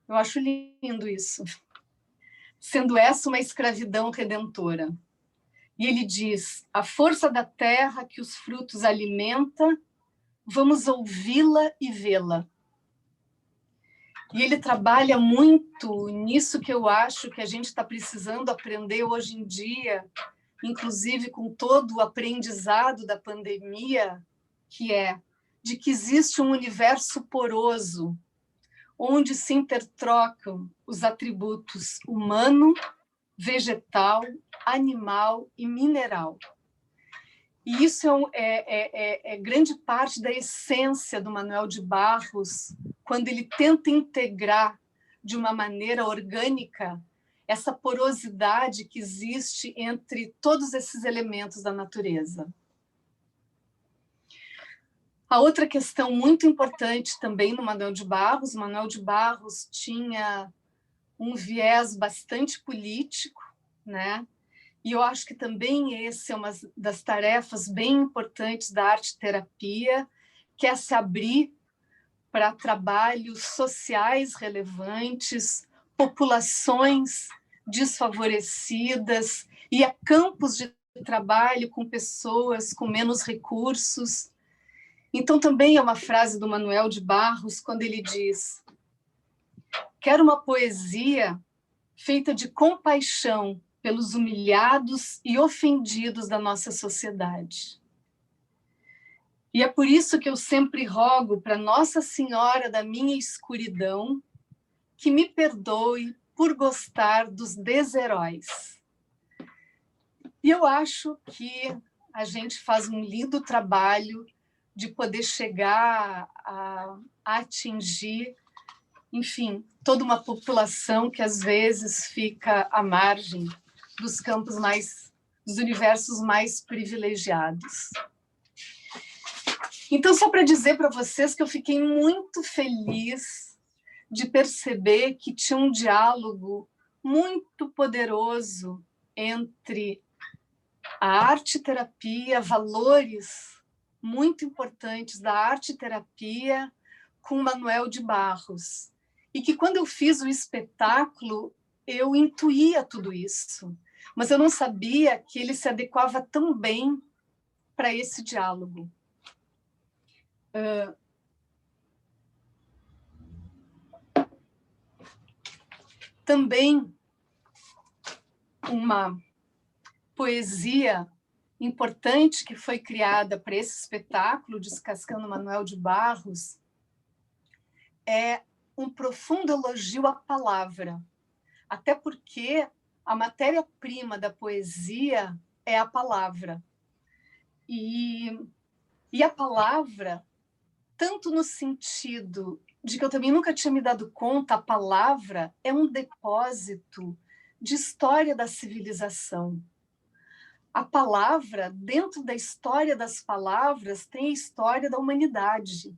Eu acho lindo isso. Sendo essa uma escravidão redentora. E ele diz: a força da terra que os frutos alimenta, vamos ouvi-la e vê-la. E ele trabalha muito nisso que eu acho que a gente está precisando aprender hoje em dia, inclusive com todo o aprendizado da pandemia, que é de que existe um universo poroso, onde se intertrocam os atributos humano, vegetal, animal e mineral. E isso é grande parte da essência do Manuel de Barros, quando ele tenta integrar de uma maneira orgânica essa porosidade que existe entre todos esses elementos da natureza. A outra questão muito importante também no Manuel de Barros, o Manuel de Barros tinha um viés bastante político, né? E eu acho que também esse é uma das tarefas bem importantes da arte-terapia, que é se abrir para trabalhos sociais relevantes, populações desfavorecidas e a campos de trabalho com pessoas com menos recursos. Então, também é uma frase do Manuel de Barros, quando ele diz: quero uma poesia feita de compaixão pelos humilhados e ofendidos da nossa sociedade. E é por isso que eu sempre rogo para Nossa Senhora da minha escuridão que me perdoe por gostar dos desheróis. E eu acho que a gente faz um lindo trabalho de poder chegar a atingir, enfim, toda uma população que às vezes fica à margem dos campos dos universos mais privilegiados. Então, só para dizer para vocês que eu fiquei muito feliz de perceber que tinha um diálogo muito poderoso entre a arte-terapia, valores muito importantes da arte-terapia com Manuel de Barros. E que quando eu fiz o espetáculo, eu intuía tudo isso, mas eu não sabia que ele se adequava tão bem para esse diálogo. Também uma poesia importante que foi criada para esse espetáculo, Descascando Manuel de Barros, é um profundo elogio à palavra, até porque a matéria-prima da poesia é a palavra. E a palavra, tanto no sentido de que eu também nunca tinha me dado conta, a palavra é um depósito de história da civilização. A palavra, dentro da história das palavras, tem a história da humanidade.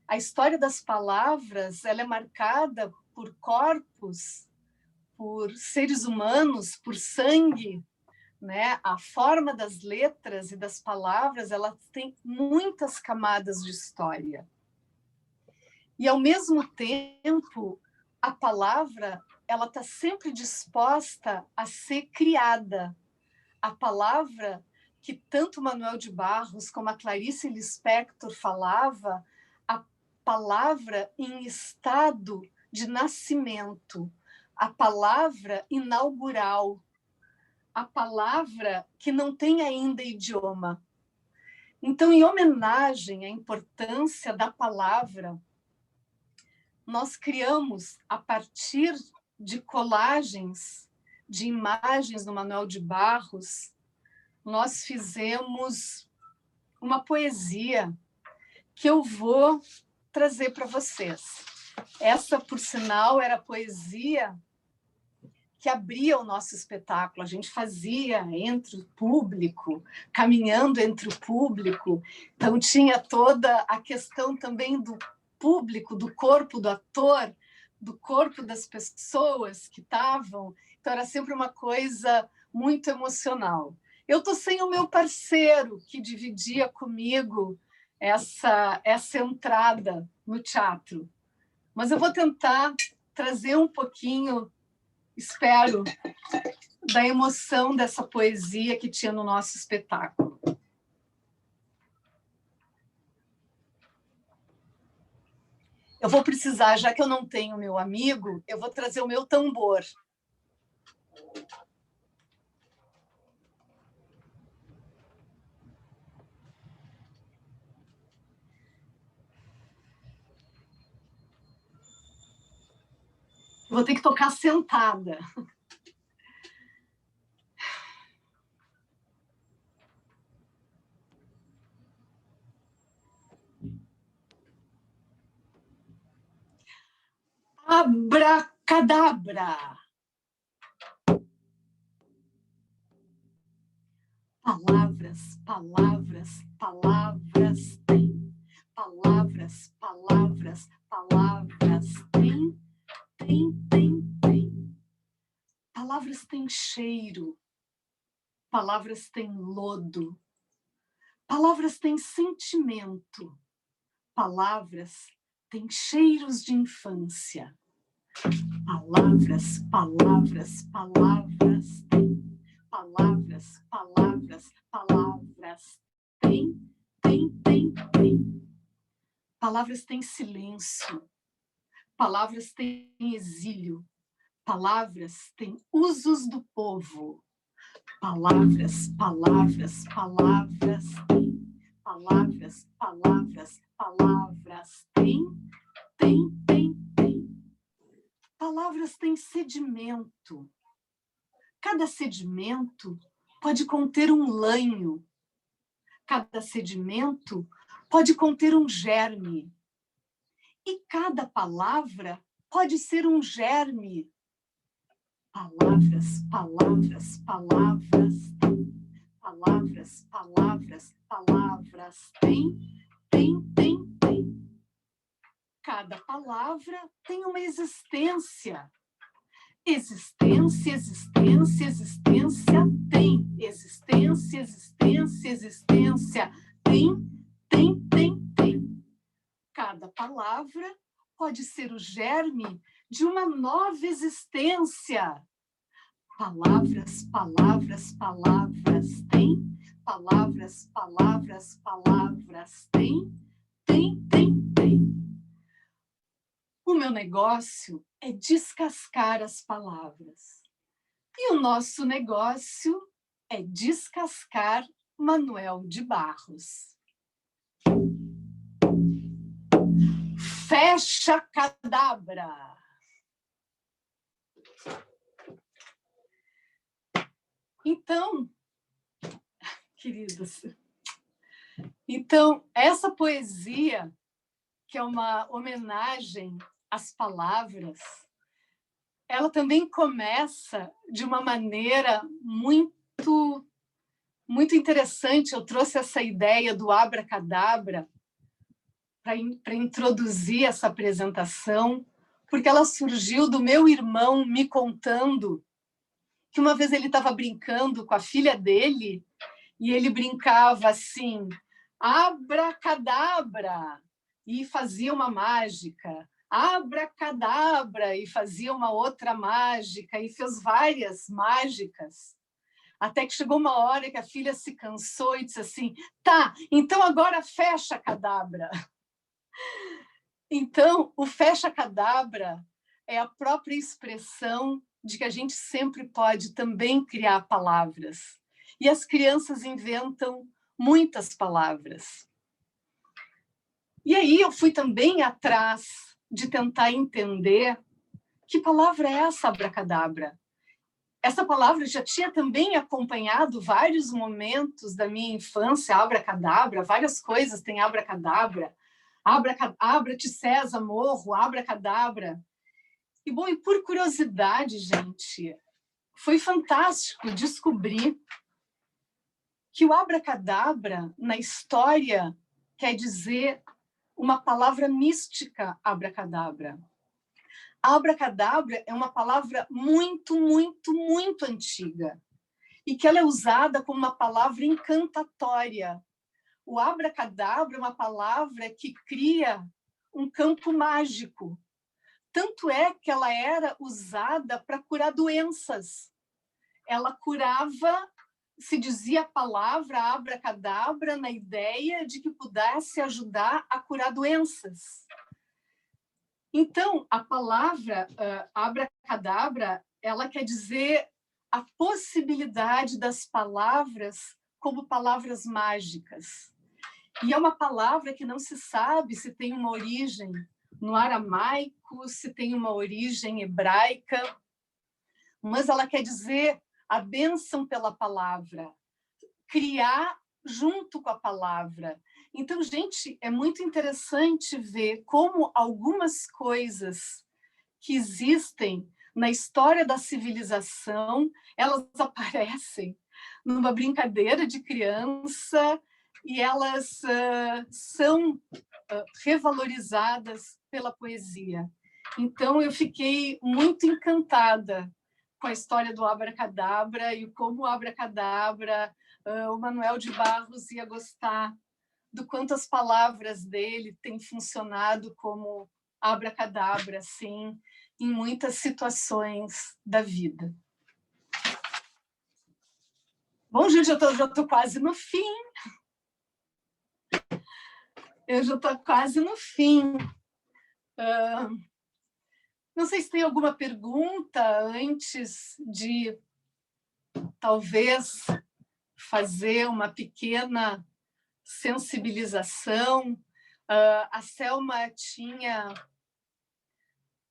A história das palavras, ela é marcada por corpos, por seres humanos, por sangue, né? A forma das letras e das palavras, ela tem muitas camadas de história. E, ao mesmo tempo, a palavra ela está sempre disposta a ser criada. A palavra que tanto Manuel de Barros como a Clarice Lispector falava, a palavra em estado de nascimento, a palavra inaugural, a palavra que não tem ainda idioma. Então, em homenagem à importância da palavra, nós criamos, a partir de colagens, de imagens do Manuel de Barros, nós fizemos uma poesia que eu vou trazer para vocês. Essa, por sinal, era a poesia que abria o nosso espetáculo. A gente fazia entre o público, caminhando entre o público. Então, tinha toda a questão também do público, do corpo do ator, do corpo das pessoas que estavam. Então, era sempre uma coisa muito emocional. Eu estou sem o meu parceiro, que dividia comigo essa entrada no teatro. Mas eu vou tentar trazer um pouquinho, espero, da emoção dessa poesia que tinha no nosso espetáculo. Eu vou precisar, já que eu não tenho meu amigo, eu vou trazer o meu tambor. Vou ter que tocar sentada. Abracadabra. Palavras, palavras, palavras tem. Palavras, palavras, palavras tem. Tem. Palavras têm cheiro. Palavras têm lodo. Palavras têm sentimento. Palavras têm cheiros de infância. Palavras, palavras, palavras têm. Palavras, palavras, palavras têm. Palavras têm silêncio. Palavras têm exílio. Palavras têm usos do povo. Palavras, palavras, palavras têm. Palavras, palavras, palavras têm. Palavras têm sedimento. Cada sedimento pode conter um lanho. Cada sedimento pode conter um germe. E cada palavra pode ser um germe. Palavras, palavras, palavras têm. Palavras, palavras, palavras têm. Cada palavra tem uma existência. Existência tem. Existência tem. Cada palavra pode ser o germe de uma nova existência. Palavras, palavras, palavras têm. Palavras, palavras, palavras têm. O meu negócio é descascar as palavras. E o nosso negócio é descascar Manuel de Barros. Fecha cadabra. Então, queridos, essa poesia que é uma homenagem às palavras, ela também começa de uma maneira muito, muito interessante. Eu trouxe essa ideia do abracadabra para introduzir essa apresentação, porque ela surgiu do meu irmão me contando que uma vez ele estava brincando com a filha dele e ele brincava assim, abracadabra, e fazia uma mágica, abracadabra, e fazia uma outra mágica, e fez várias mágicas, até que chegou uma hora que a filha se cansou e disse assim, tá, então agora fecha cadabra. Então, o fecha cadabra é a própria expressão de que a gente sempre pode também criar palavras. E as crianças inventam muitas palavras. E aí eu fui também atrás de tentar entender que palavra é essa abracadabra. Essa palavra já tinha também acompanhado vários momentos da minha infância, abracadabra, várias coisas tem abracadabra, abra-te César, morro, abracadabra. E bom, e por curiosidade, gente, foi fantástico descobrir que o abracadabra, na história, quer dizer uma palavra mística, abracadabra. Abracadabra é uma palavra muito, muito, muito antiga e que ela é usada como uma palavra encantatória. O abracadabra é uma palavra que cria um campo mágico. Tanto é que ela era usada para curar doenças. Ela curava, se dizia a palavra abracadabra na ideia de que pudesse ajudar a curar doenças. Então, a palavra abracadabra, ela quer dizer a possibilidade das palavras como palavras mágicas. E é uma palavra que não se sabe se tem uma origem no aramaico, se tem uma origem hebraica, mas ela quer dizer a bênção pela palavra, criar junto com a palavra. Então, gente, é muito interessante ver como algumas coisas que existem na história da civilização, elas aparecem numa brincadeira de criança e elas são revalorizadas pela poesia. Então, eu fiquei muito encantada com a história do abracadabra e como o abracadabra, o Manuel de Barros ia gostar do quanto as palavras dele têm funcionado como abracadabra, assim, em muitas situações da vida. Bom, gente, eu já estou quase no fim. Não sei se tem alguma pergunta antes de, talvez, fazer uma pequena sensibilização. A Selma tinha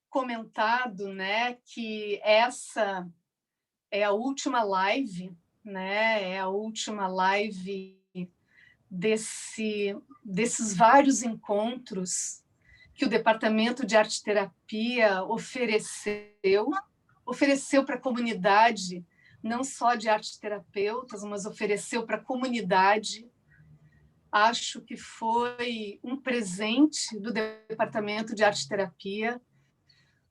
comentado, né, que essa é a última live, né, é a última live desses vários encontros que o Departamento de Arte Terapia ofereceu para a comunidade, não só de arte terapeutas, mas ofereceu para a comunidade. Acho que foi um presente do Departamento de Arte Terapia,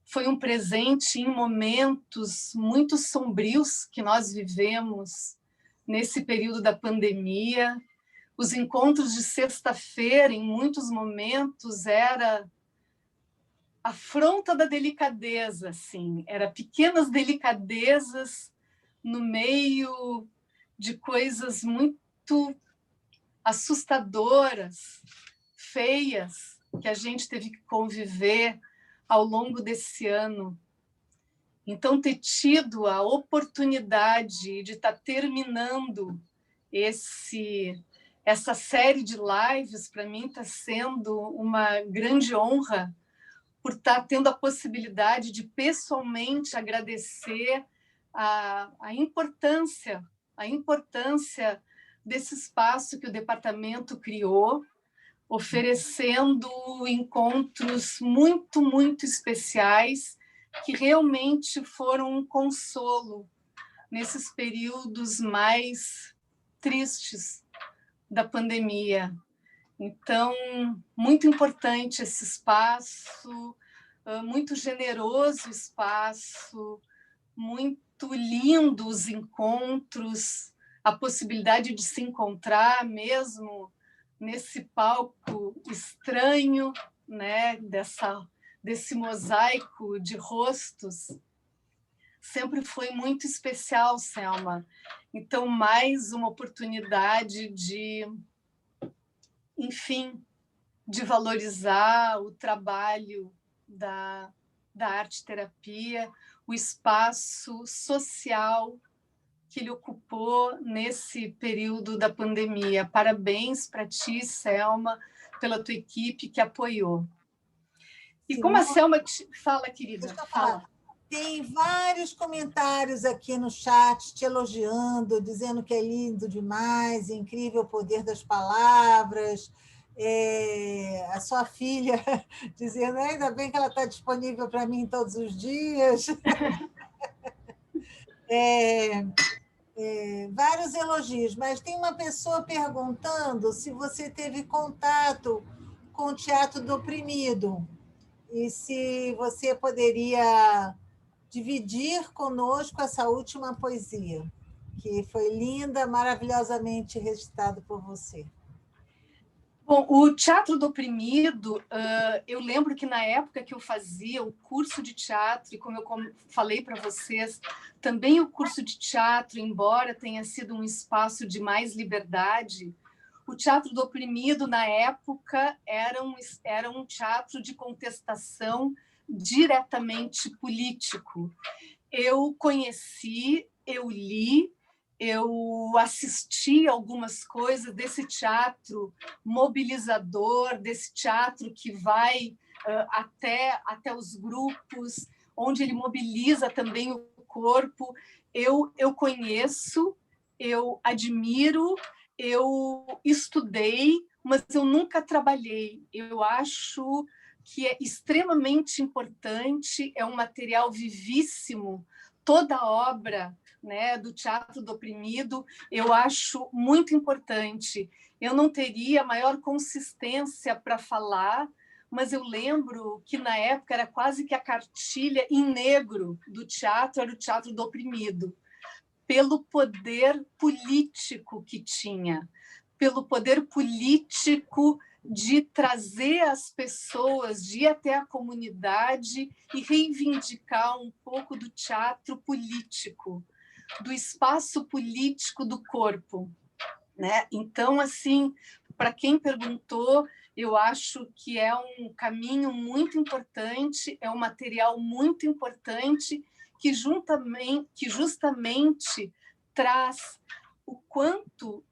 foi um presente em momentos muito sombrios que nós vivemos nesse período da pandemia. Os encontros de sexta-feira, em muitos momentos, era afronta da delicadeza, assim, era pequenas delicadezas no meio de coisas muito assustadoras, feias, que a gente teve que conviver ao longo desse ano. Então, ter tido a oportunidade de estar terminando essa série de lives, para mim, está sendo uma grande honra por estar tendo a possibilidade de pessoalmente agradecer a importância desse espaço que o departamento criou, oferecendo encontros muito, muito especiais que realmente foram um consolo nesses períodos mais tristes da pandemia. Então, muito importante esse espaço, muito generoso espaço, muito lindo os encontros, a possibilidade de se encontrar mesmo nesse palco estranho, né, desse mosaico de rostos. Sempre foi muito especial, Selma. Então, mais uma oportunidade de, enfim, de valorizar o trabalho da arte-terapia, o espaço social que ele ocupou nesse período da pandemia. Parabéns para ti, Selma, pela tua equipe que apoiou. E como a Selma fala, querida? Deixa eu falar. Tem vários comentários aqui no chat te elogiando, dizendo que é lindo demais, incrível o poder das palavras. A sua filha dizendo, ainda bem que ela está disponível para mim todos os dias. Vários elogios, mas tem uma pessoa perguntando se você teve contato com o teatro do oprimido e se você poderia dividir conosco essa última poesia, que foi linda, maravilhosamente recitada por você. Bom, o Teatro do Oprimido, eu lembro que na época que eu fazia o curso de teatro, e como eu falei para vocês, também o curso de teatro, embora tenha sido um espaço de mais liberdade, o Teatro do Oprimido, na época, era um teatro de contestação diretamente político. Eu conheci, eu li, eu assisti algumas coisas desse teatro mobilizador, desse teatro que vai até os grupos, onde ele mobiliza também o corpo. Eu conheço, eu admiro, eu estudei, mas eu nunca trabalhei. Eu acho que é extremamente importante, é um material vivíssimo, toda a obra, né, do Teatro do Oprimido, eu acho muito importante. Eu não teria maior consistência para falar, mas eu lembro que, na época, era quase que a cartilha em negro do teatro, era o Teatro do Oprimido, pelo poder político que tinha, pelo poder político de trazer as pessoas, de ir até a comunidade e reivindicar um pouco do teatro político, do espaço político do corpo, né? Então, assim, para quem perguntou, eu acho que é um caminho muito importante, é um material muito importante que justamente traz o quanto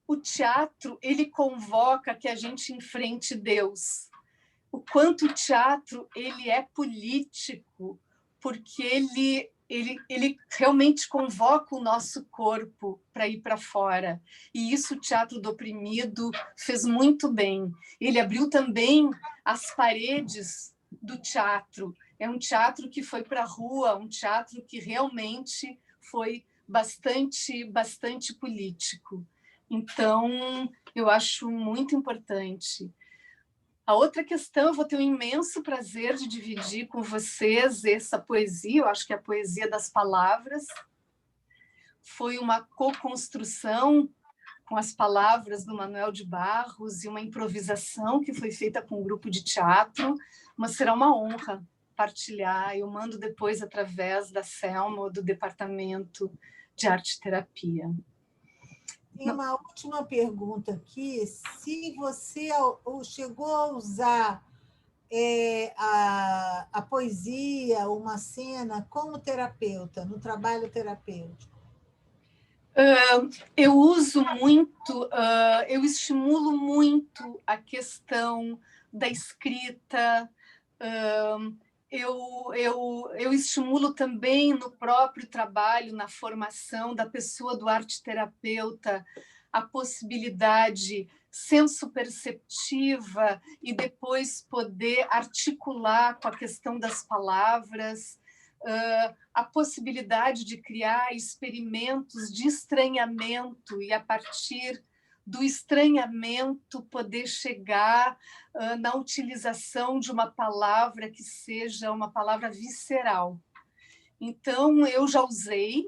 o teatro ele convoca que a gente enfrente Deus, o quanto o teatro ele é político, porque ele realmente convoca o nosso corpo para ir para fora. E isso o Teatro do Oprimido fez muito bem. Ele abriu também as paredes do teatro. É um teatro que foi para a rua, um teatro que realmente foi bastante político. Então, eu acho muito importante. A outra questão, eu vou ter um imenso prazer de dividir com vocês essa poesia, eu acho que é a poesia das palavras. Foi uma co-construção com as palavras do Manuel de Barros e uma improvisação que foi feita com um grupo de teatro, mas será uma honra partilhar. Eu mando depois através da Selma ou do Departamento de Arte-Terapia. Tem uma última pergunta aqui. Se você chegou a usar a poesia, uma cena, como terapeuta, no trabalho terapêutico? Eu uso muito, eu estimulo muito a questão da escrita, eu estimulo também no próprio trabalho, na formação da pessoa do arte-terapeuta, a possibilidade, senso-perceptiva e depois poder articular com a questão das palavras, a possibilidade de criar experimentos de estranhamento e, a partir do estranhamento, poder chegar na utilização de uma palavra que seja uma palavra visceral. Então, eu já usei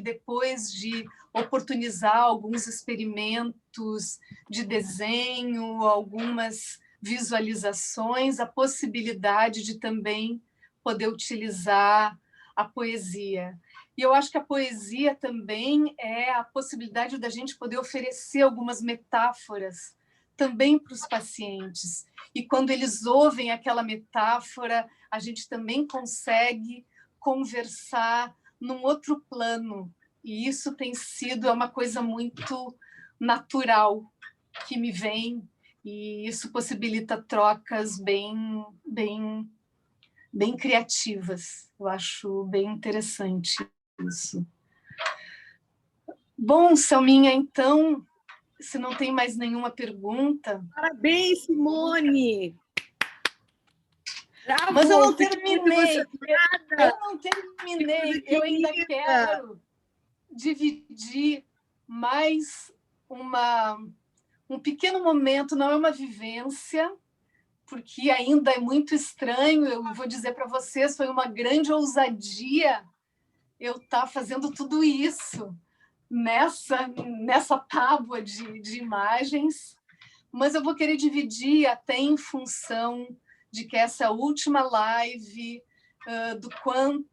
depois de oportunizar alguns experimentos de desenho, algumas visualizações, a possibilidade de também poder utilizar a poesia. E eu acho que a poesia também é a possibilidade da gente poder oferecer algumas metáforas também para os pacientes. E quando eles ouvem aquela metáfora, a gente também consegue conversar num outro plano. E isso tem sido uma coisa muito natural que me vem, e isso possibilita trocas bem criativas. Eu acho bem interessante isso. Bom, Selminha, então, se não tem mais nenhuma pergunta... Parabéns, Simone! Bravo, mas eu não terminei. Eu não terminei. Eu ainda quero dividir mais um pequeno momento, não é uma vivência, porque ainda é muito estranho. Eu vou dizer para vocês, foi uma grande ousadia eu estar fazendo tudo isso nessa tábua de imagens, mas eu vou querer dividir até em função de que essa última live, do quanto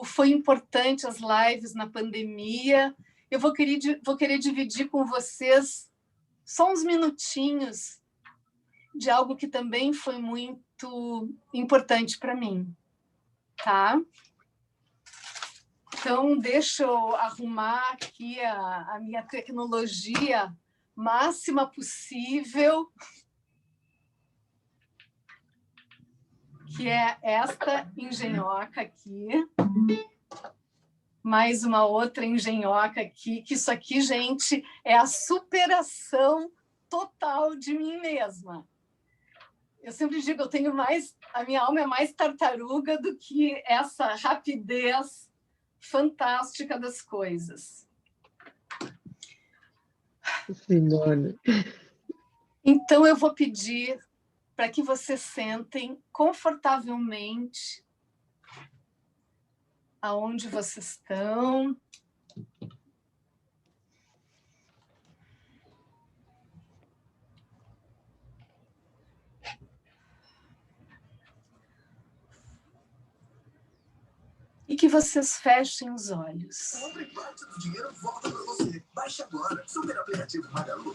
foi importante as lives na pandemia, eu vou querer dividir com vocês só uns minutinhos de algo que também foi muito importante para mim, tá? Então, deixa eu arrumar aqui a minha tecnologia máxima possível, que é esta engenhoca aqui, mais uma outra engenhoca aqui, que isso aqui, gente, é a superação total de mim mesma. Eu sempre digo, a minha alma é mais tartaruga do que essa rapidez fantástica das coisas. Simone. Então, eu vou pedir para que vocês sentem confortavelmente aonde vocês estão. E que vocês fechem os olhos. Compre parte do dinheiro volta para você. Baixe agora. Super aplicativo Magalu.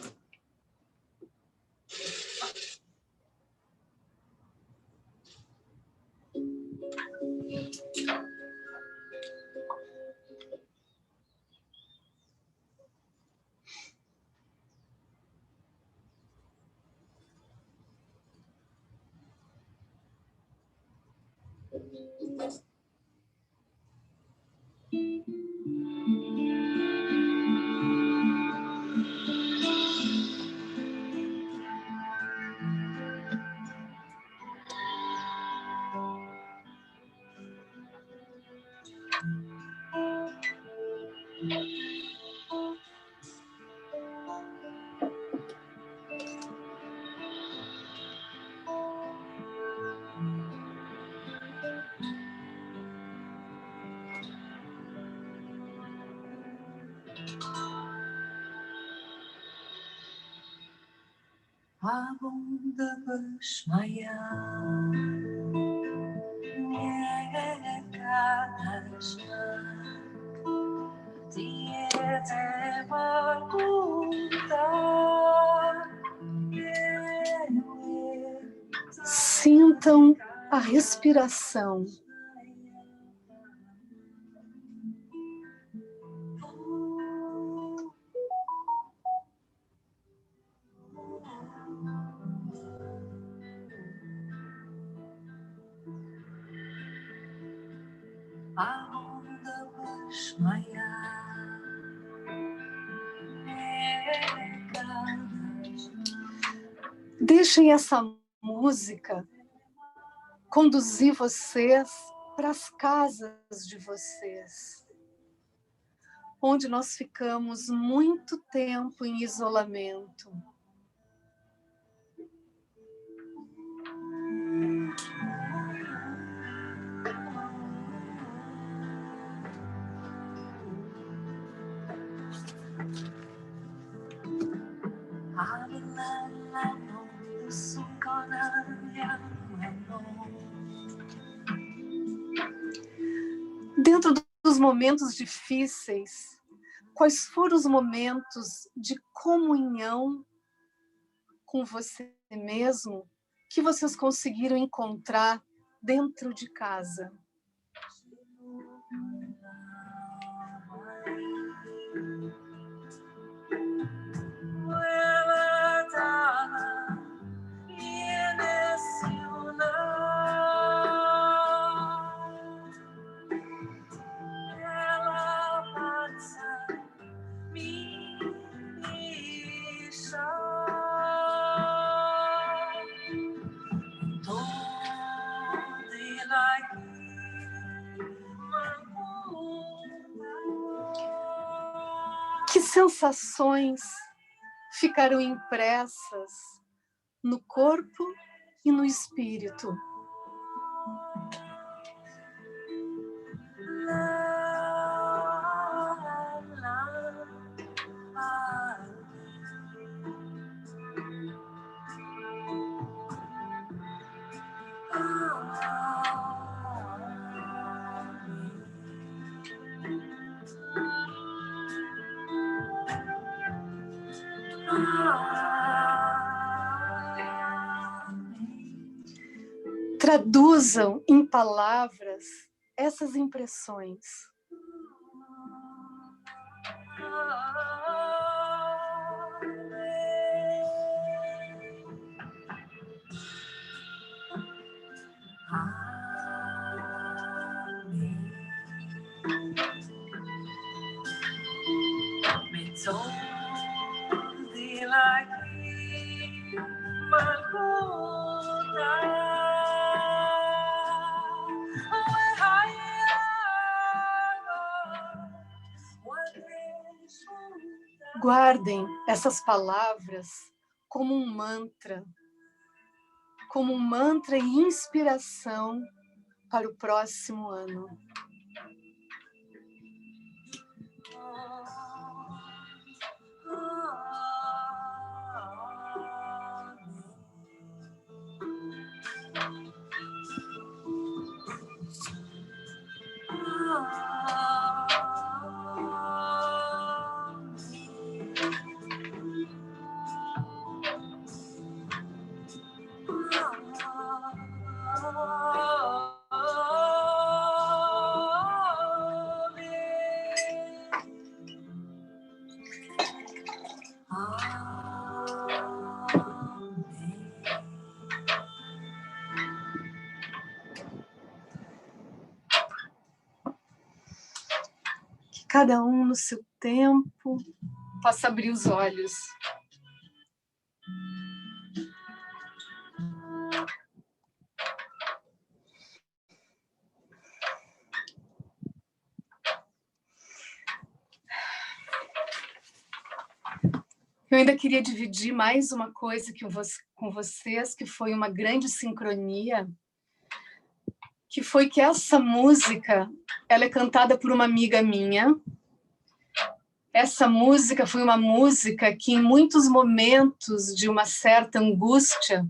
Sintam a respiração. Deixem essa música conduzir vocês para as casas de vocês, onde nós ficamos muito tempo em isolamento. Dentro dos momentos difíceis, quais foram os momentos de comunhão com você mesmo que vocês conseguiram encontrar dentro de casa? Que sensações ficaram impressas no corpo e no espírito? Traduzam em palavras essas impressões. Guardem essas palavras como um mantra e inspiração para o próximo ano. Que cada um no seu tempo possa abrir os olhos. Eu ainda queria dividir mais uma coisa com vocês, que foi uma grande sincronia, que foi que essa música, ela é cantada por uma amiga minha. Essa música foi uma música que, em muitos momentos de uma certa angústia,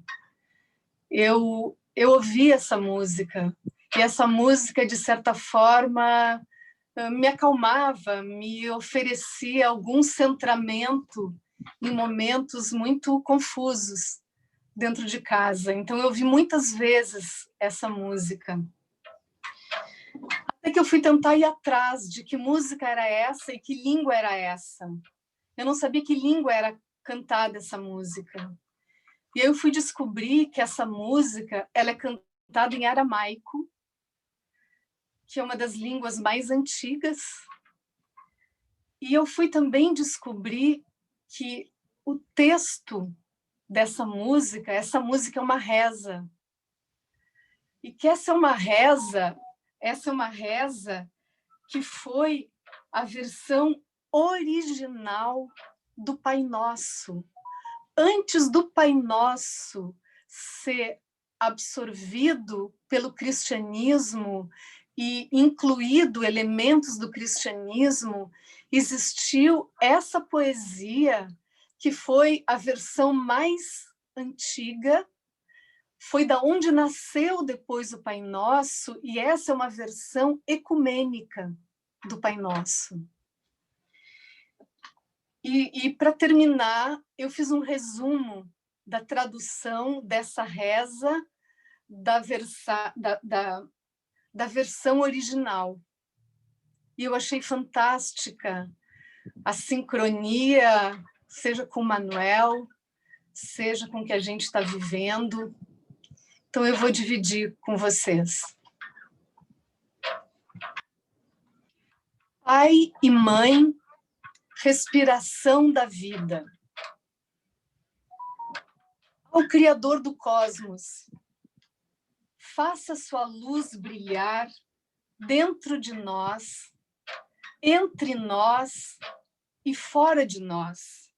eu ouvi essa música. E essa música, de certa forma, me acalmava, me oferecia algum centramento em momentos muito confusos dentro de casa. Então, eu ouvi muitas vezes essa música. Até que eu fui tentar ir atrás de que música era essa e que língua era essa. Eu não sabia que língua era cantada essa música. E aí eu fui descobrir que essa música ela é cantada em aramaico, que é uma das línguas mais antigas. E eu fui também descobrir que o texto dessa música, essa música é uma reza. E que essa é uma reza que foi a versão original do Pai Nosso. Antes do Pai Nosso ser absorvido pelo cristianismo e incluído elementos do cristianismo, existiu essa poesia que foi a versão mais antiga, foi da onde nasceu depois o Pai Nosso, e essa é uma versão ecumênica do Pai Nosso. E para terminar, eu fiz um resumo da tradução dessa reza da versão original. E eu achei fantástica a sincronia, seja com o Manuel, seja com o que a gente está vivendo. Então, eu vou dividir com vocês. Pai e mãe, respiração da vida. Ao Criador do cosmos, faça sua luz brilhar dentro de nós, entre nós e fora de nós,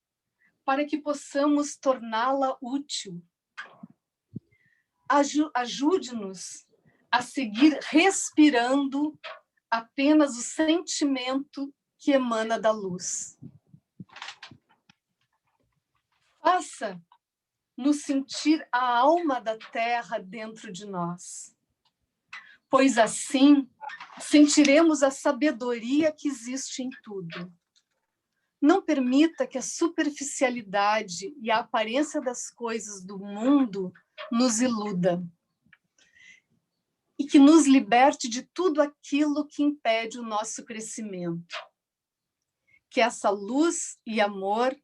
para que possamos torná-la útil. Ajude-nos a seguir respirando apenas o sentimento que emana da luz. Faça-nos sentir a alma da terra dentro de nós, pois assim sentiremos a sabedoria que existe em tudo. Não permita que a superficialidade e a aparência das coisas do mundo nos iluda e que nos liberte de tudo aquilo que impede o nosso crescimento. Que essa luz e amor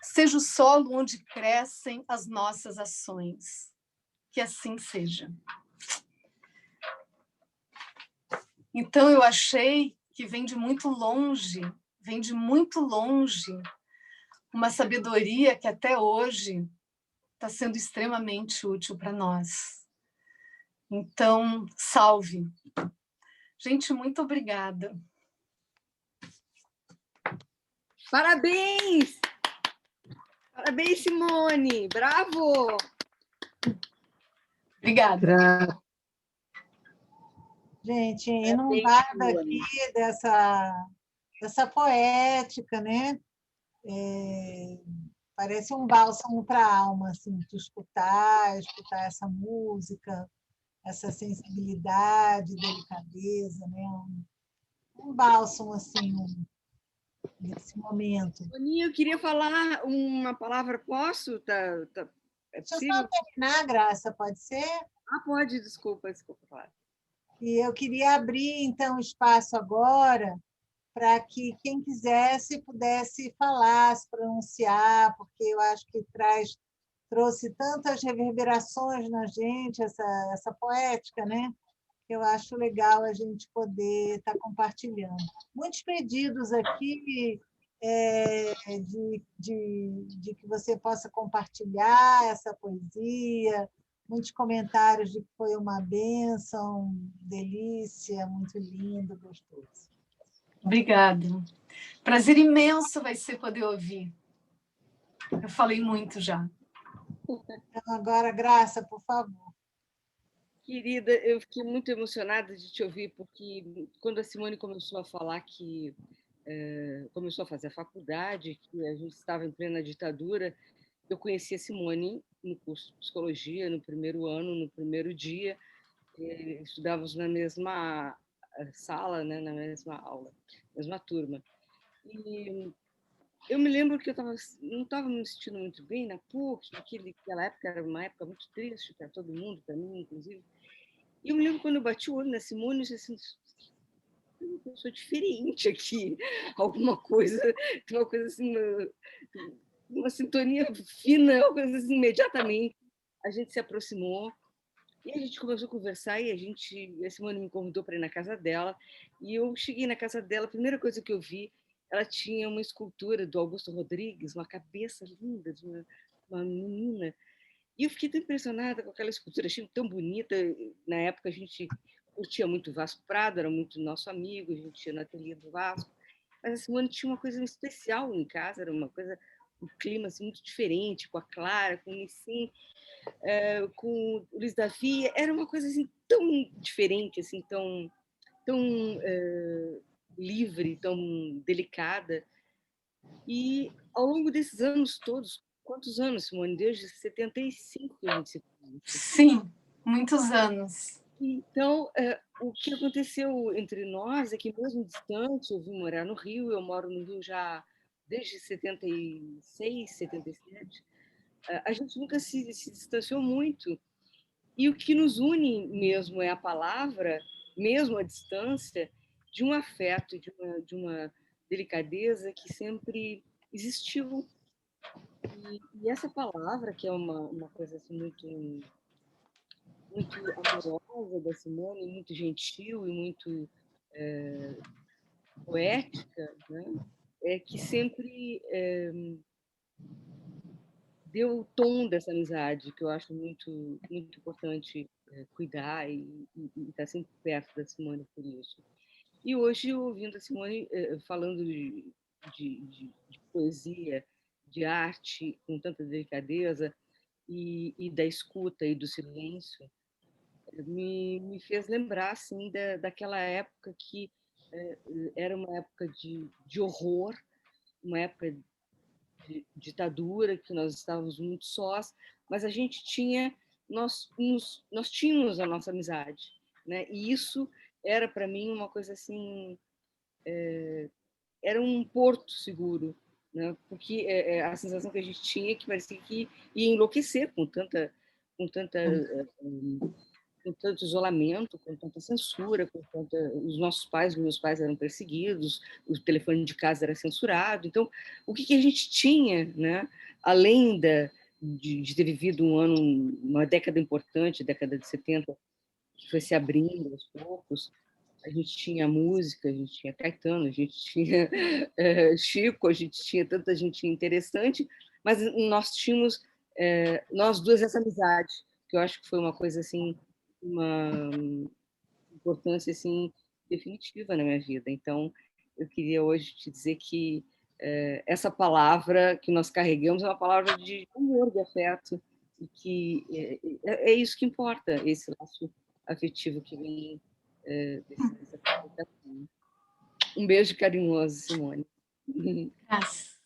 seja o solo onde crescem as nossas ações. Que assim seja. Então, eu achei que vem de muito longe, uma sabedoria que até hoje está sendo extremamente útil para nós. Então, salve. Gente, muito obrigada. Parabéns! Parabéns, Simone! Bravo! Obrigada. Gente, e não dá daqui dessa poética, né? Parece um bálsamo para a alma, assim, de escutar essa música, essa sensibilidade, delicadeza, né? Um bálsamo, assim, nesse momento. Toninho, eu queria falar uma palavra, posso? É Deixa eu possível? só terminar, Graça, pode ser? Ah, pode, desculpa, claro. E eu queria abrir, então, espaço agora para que quem quisesse pudesse falar, se pronunciar, porque eu acho que trouxe tantas reverberações na gente, essa poética, né? Que eu acho legal a gente poder estar compartilhando. Muitos pedidos aqui de que você possa compartilhar essa poesia, muitos comentários de que foi uma bênção, delícia, muito lindo, gostoso. Obrigada. Prazer imenso vai ser poder ouvir. Eu falei muito já. Então, agora, Graça, por favor. Querida, eu fiquei muito emocionada de te ouvir, porque quando a Simone começou a falar que começou a fazer a faculdade, que a gente estava em plena ditadura, eu conheci a Simone no curso de psicologia, no primeiro ano, no primeiro dia, estudávamos na mesma sala, né, na mesma aula, mesma turma. E eu me lembro que eu não estava me sentindo muito bem na PUC, aquela época era uma época muito triste para todo mundo, para mim, inclusive. E eu me lembro quando eu bati o olho na Simone, eu disse assim, uma pessoa diferente aqui, alguma coisa, uma coisa assim, uma sintonia fina, uma coisa assim, imediatamente a gente se aproximou e a gente começou a conversar e a Simone me convidou para ir na casa dela e eu cheguei na casa dela, a primeira coisa que eu vi, ela tinha uma escultura do Augusto Rodrigues, uma cabeça linda de uma menina. E eu fiquei tão impressionada com aquela escultura, achei tão bonita. Na época a gente curtia muito o Vasco Prado, era muito nosso amigo, a gente ia no ateliê do Vasco. Mas a Simone tinha uma coisa especial em casa, era uma coisa, um clima assim, muito diferente, com a Clara, com o Nissim, com o Luiz Davi, era uma coisa assim, tão diferente, assim, tão livre, tão delicada. E ao longo desses anos todos, quantos anos, Simone? Desde 75 que a gente se conhece. Sim, muitos anos. Então, o que aconteceu entre nós é que, mesmo distante, eu vim morar no Rio, eu moro no Rio já desde 76, 77, a gente nunca se distanciou muito. E o que nos une mesmo é a palavra, mesmo à distância, de um afeto, de uma delicadeza que sempre existiu. E essa palavra, que é uma coisa assim, muito amorosa da Simone, muito gentil e muito poética, né? Que sempre deu o tom dessa amizade, que eu acho muito, muito importante cuidar e estar sempre perto da Simone por isso. E hoje, ouvindo a Simone falando de poesia, de arte com tanta delicadeza e da escuta e do silêncio, me fez lembrar assim daquela época que era uma época de horror, uma época de ditadura, que nós estávamos muito sós, mas a gente tinha, nós tínhamos a nossa amizade, né? E isso era para mim uma coisa assim, era um porto seguro, né? Porque a sensação que a gente tinha é que parecia que ia enlouquecer com tanta com tanto isolamento, com tanta censura, os nossos pais, meus pais eram perseguidos, o telefone de casa era censurado. Então, o que a gente tinha, né? Além de ter vivido uma década importante, década de 70, que foi se abrindo aos poucos, a gente tinha música, a gente tinha Caetano, a gente tinha Chico, a gente tinha tanta gente interessante, mas nós tínhamos, nós duas, essa amizade, que eu acho que foi uma coisa assim, uma importância assim definitiva na minha vida. Então, eu queria hoje te dizer que essa palavra que nós carregamos é uma palavra de amor, de afeto, e que é isso que importa, esse laço afetivo que vem dessa comunicação. Um beijo carinhoso, Simone. Graças.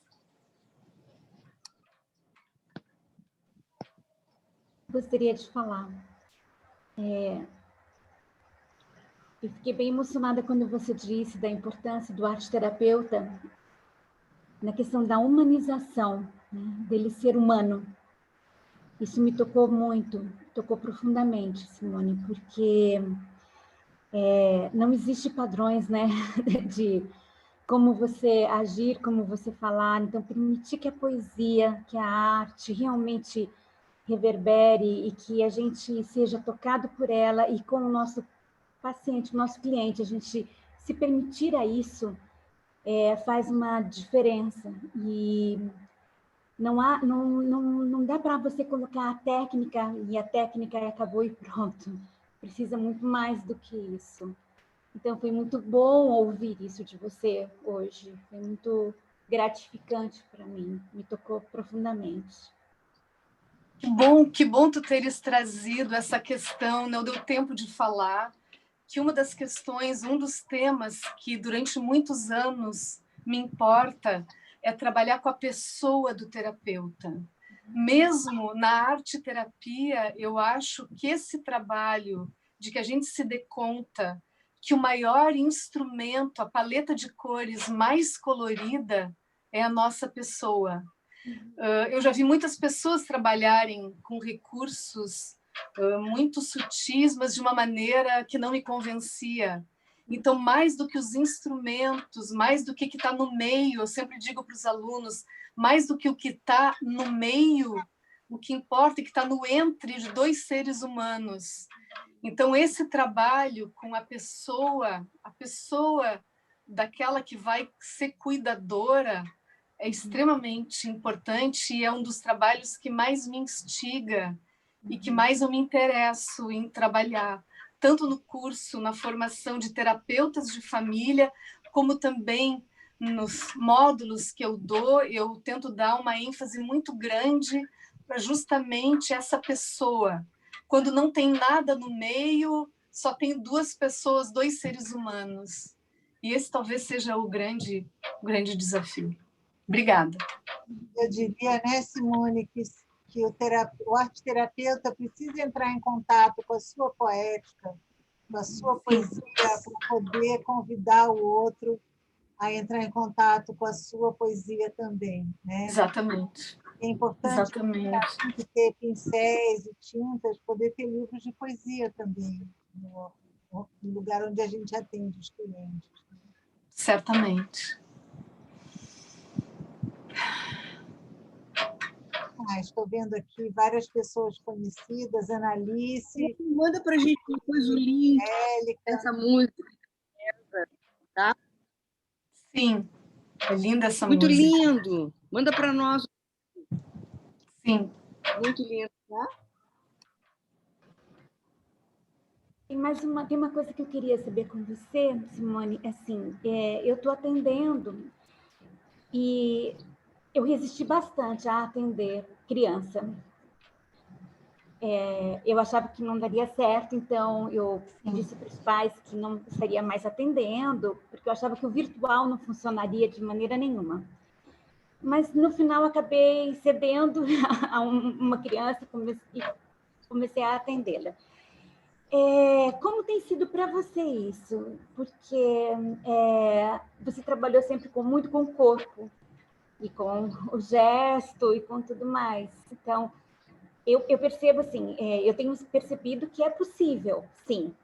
Gostaria de falar. Eu fiquei bem emocionada quando você disse da importância do arte-terapeuta na questão da humanização, né, dele ser humano. Isso me tocou muito, tocou profundamente, Simone, porque não existe padrões, né, de como você agir, como você falar. Então, permitir que a poesia, que a arte realmente reverbere e que a gente seja tocado por ela e com o nosso paciente, o nosso cliente, a gente se permitir a isso faz uma diferença. E não dá para você colocar a técnica e a técnica acabou e pronto. Precisa muito mais do que isso. Então, foi muito bom ouvir isso de você hoje. Foi muito gratificante para mim. Me tocou profundamente. Que bom tu teres trazido essa questão, não deu tempo de falar, que uma das questões, um dos temas que durante muitos anos me importa é trabalhar com a pessoa do terapeuta. Mesmo na arte-terapia, eu acho que esse trabalho de que a gente se dê conta que o maior instrumento, a paleta de cores mais colorida é a nossa pessoa. Eu já vi muitas pessoas trabalharem com recursos muito sutis, mas de uma maneira que não me convencia. Então, mais do que os instrumentos, mais do que está no meio, eu sempre digo para os alunos, mais do que o que está no meio, o que importa é que está no entre de dois seres humanos. Então, esse trabalho com a pessoa daquela que vai ser cuidadora, é extremamente importante e é um dos trabalhos que mais me instiga e que mais eu me interesso em trabalhar, tanto no curso, na formação de terapeutas de família, como também nos módulos que eu dou, eu tento dar uma ênfase muito grande para justamente essa pessoa. Quando não tem nada no meio, só tem duas pessoas, dois seres humanos. E esse talvez seja o grande desafio. Obrigada. Eu diria, né, Simone, que o arte-terapeuta precisa entrar em contato com a sua poética, com a sua poesia, para poder convidar o outro a entrar em contato com a sua poesia também, né? Exatamente. É importante ter pincéis e tintas, poder ter livros de poesia também, no lugar onde a gente atende os clientes. Certamente. Estou vendo aqui várias pessoas conhecidas, Analice. Manda para a gente depois o link dessa música, tá? Sim, é linda essa muito música. Muito lindo. Manda para nós. Sim. Muito lindo, tá? Tem uma coisa que eu queria saber com você, Simone. Assim, eu estou atendendo e eu resisti bastante a atender criança. Eu achava que não daria certo, então eu disse para os pais que não estaria mais atendendo, porque eu achava que o virtual não funcionaria de maneira nenhuma. Mas, no final, acabei cedendo a uma criança e comecei a atendê-la. Como tem sido para você isso? Porque você trabalhou sempre muito com o corpo, e com o gesto, e com tudo mais. Então, eu percebo, assim, eu tenho percebido que é possível, sim.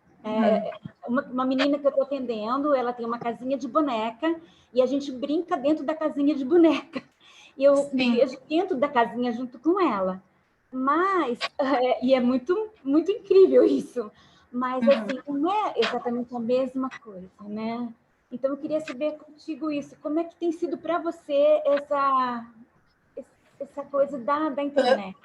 Uma menina que eu estou atendendo, ela tem uma casinha de boneca, e a gente brinca dentro da casinha de boneca. E eu me vejo dentro da casinha junto com ela. Mas, e é muito, muito incrível isso. Mas, assim, não é exatamente a mesma coisa, né? Então, eu queria saber contigo isso. Como é que tem sido para você essa coisa da internet?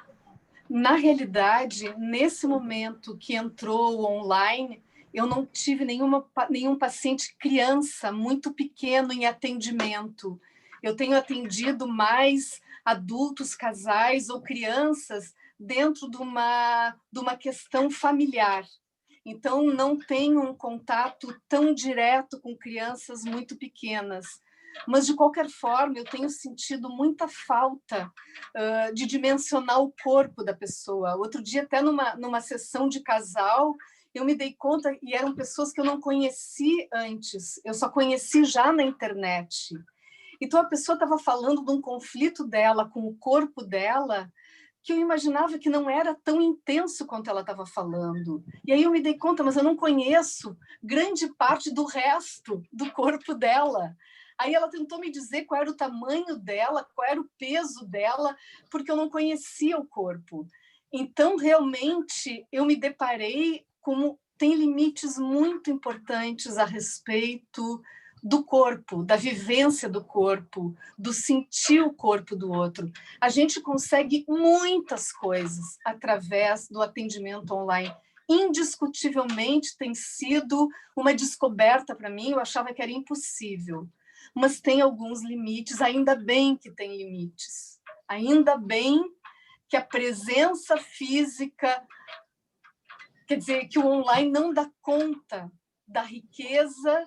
Na realidade, nesse momento que entrou o online, eu não tive nenhum paciente criança muito pequeno em atendimento. Eu tenho atendido mais adultos, casais ou crianças dentro de uma questão familiar. Então, não tenho um contato tão direto com crianças muito pequenas. Mas, de qualquer forma, eu tenho sentido muita falta de dimensionar o corpo da pessoa. Outro dia, até numa sessão de casal, eu me dei conta, e eram pessoas que eu não conheci antes, eu só conheci já na internet. Então, a pessoa estava falando de um conflito dela com o corpo dela, que eu imaginava que não era tão intenso quanto ela estava falando. E aí eu me dei conta, mas eu não conheço grande parte do resto do corpo dela. Aí ela tentou me dizer qual era o tamanho dela, qual era o peso dela, porque eu não conhecia o corpo. Então, realmente, eu me deparei com... Tem limites muito importantes a respeito do corpo, da vivência do corpo, do sentir o corpo do outro. A gente consegue muitas coisas através do atendimento online. Indiscutivelmente tem sido uma descoberta para mim, eu achava que era impossível. Mas tem alguns limites, ainda bem que tem limites. Ainda bem que a presença física, quer dizer, que o online não dá conta da riqueza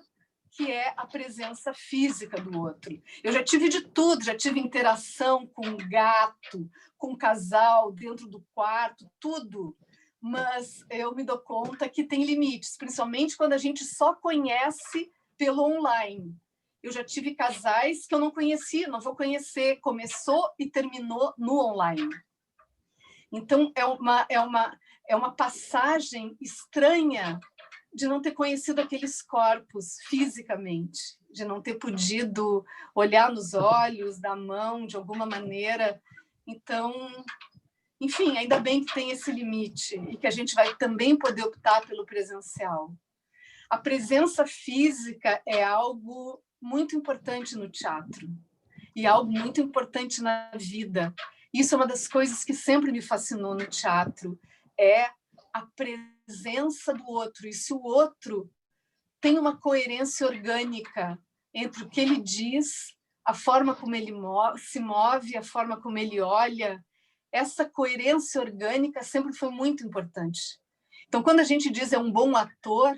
que é a presença física do outro. Eu já tive de tudo, já tive interação com um gato, com um casal dentro do quarto, tudo. Mas eu me dou conta que tem limites, principalmente quando a gente só conhece pelo online. Eu já tive casais que eu não conhecia, não vou conhecer, começou e terminou no online. Então, é uma passagem estranha de não ter conhecido aqueles corpos fisicamente, de não ter podido olhar nos olhos, da mão, de alguma maneira. Então, enfim, ainda bem que tem esse limite e que a gente vai também poder optar pelo presencial. A presença física é algo muito importante no teatro. e algo muito importante na vida. Isso é uma das coisas que sempre me fascinou no teatro, é a presença do outro. E se o outro tem uma coerência orgânica entre o que ele diz, a forma como ele se move, a forma como ele olha, essa coerência orgânica sempre foi muito importante. Então, quando a gente diz é um bom ator,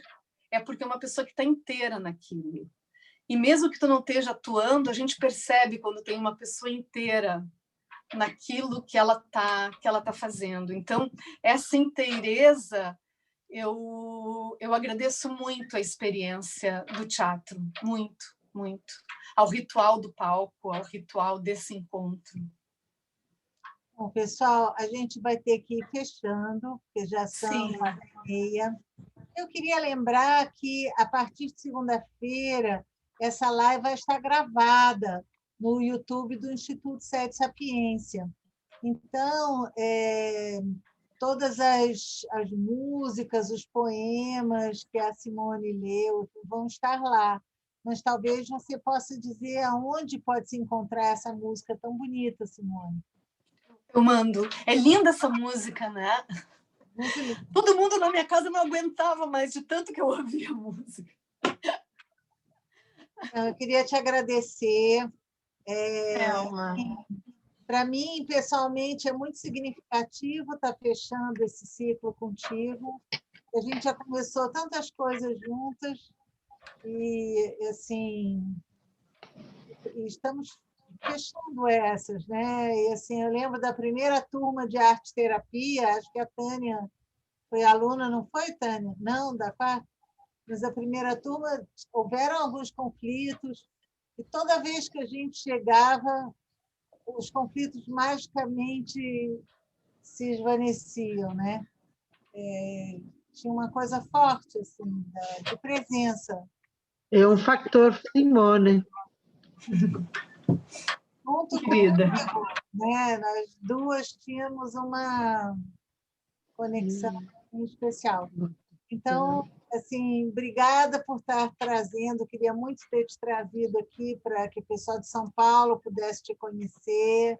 é porque é uma pessoa que está inteira naquilo. E mesmo que tu não esteja atuando, a gente percebe quando tem uma pessoa inteira naquilo que ela tá fazendo. Então, essa inteireza, eu agradeço muito a experiência do teatro, muito, muito. Ao ritual do palco, ao ritual desse encontro. Bom, pessoal, a gente vai ter que ir fechando, porque já são 9h30. Eu queria lembrar que, a partir de segunda-feira, essa live vai estar gravada no YouTube do Instituto Sede Sapiência. Então, todas as músicas, os poemas que a Simone leu vão estar lá. Mas talvez você possa dizer aonde pode se encontrar essa música tão bonita, Simone. Eu mando. É linda essa música, né? Muito linda. Todo mundo na minha casa não aguentava mais de tanto que eu ouvia a música. Eu queria te agradecer. Para mim, pessoalmente, é muito significativo estar fechando esse ciclo contigo. A gente já começou tantas coisas juntas e, assim, estamos fechando essas, né? E, assim, eu lembro da primeira turma de arte-terapia, acho que a Tânia foi aluna, não foi, Tânia? Não, da quarta. Mas a primeira turma, houveram alguns conflitos, e toda vez que a gente chegava, os conflitos magicamente se esvaneciam, né? Tinha uma coisa forte, assim, de presença. É um factor Simone. Junto Querida. comigo, né? Nós duas tínhamos uma conexão especial. Então, assim, obrigada por estar trazendo. Queria muito ter te trazido aqui para que o pessoal de São Paulo pudesse te conhecer.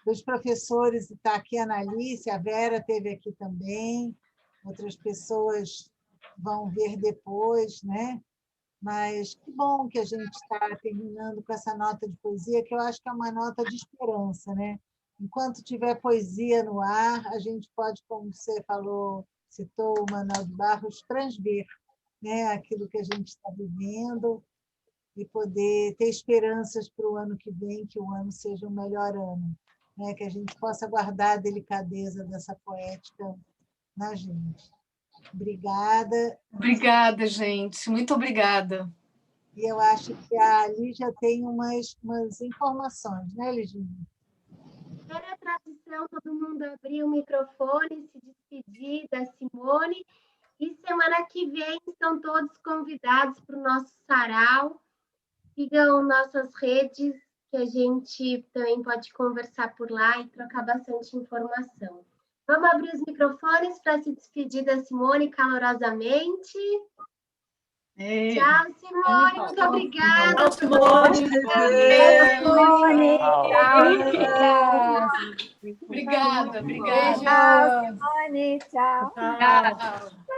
Dos professores, está aqui a Analice, a Vera esteve aqui também. Outras pessoas vão ver depois, né? Mas que bom que a gente está terminando com essa nota de poesia, que eu acho que é uma nota de esperança, né? Enquanto tiver poesia no ar, a gente pode, como você falou, citou o Manuel de Barros, transver, né, aquilo que a gente está vivendo e poder ter esperanças para o ano que vem, que o ano seja o melhor ano, né, que a gente possa guardar a delicadeza dessa poética na gente. Obrigada. Obrigada, gente. Muito obrigada. E eu acho que a Lígia tem umas informações, né, Lígia? Era tradição todo mundo abrir o microfone, se despedir da Simone. E semana que vem estão todos convidados para o nosso sarau. Sigam nossas redes, que a gente também pode conversar por lá e trocar bastante informação. Vamos abrir os microfones para se despedir da Simone calorosamente. Tchau, Simone. Muito obrigada. Tchau, Simone. Obrigada. Tchau, Simone. Tchau. Tchau.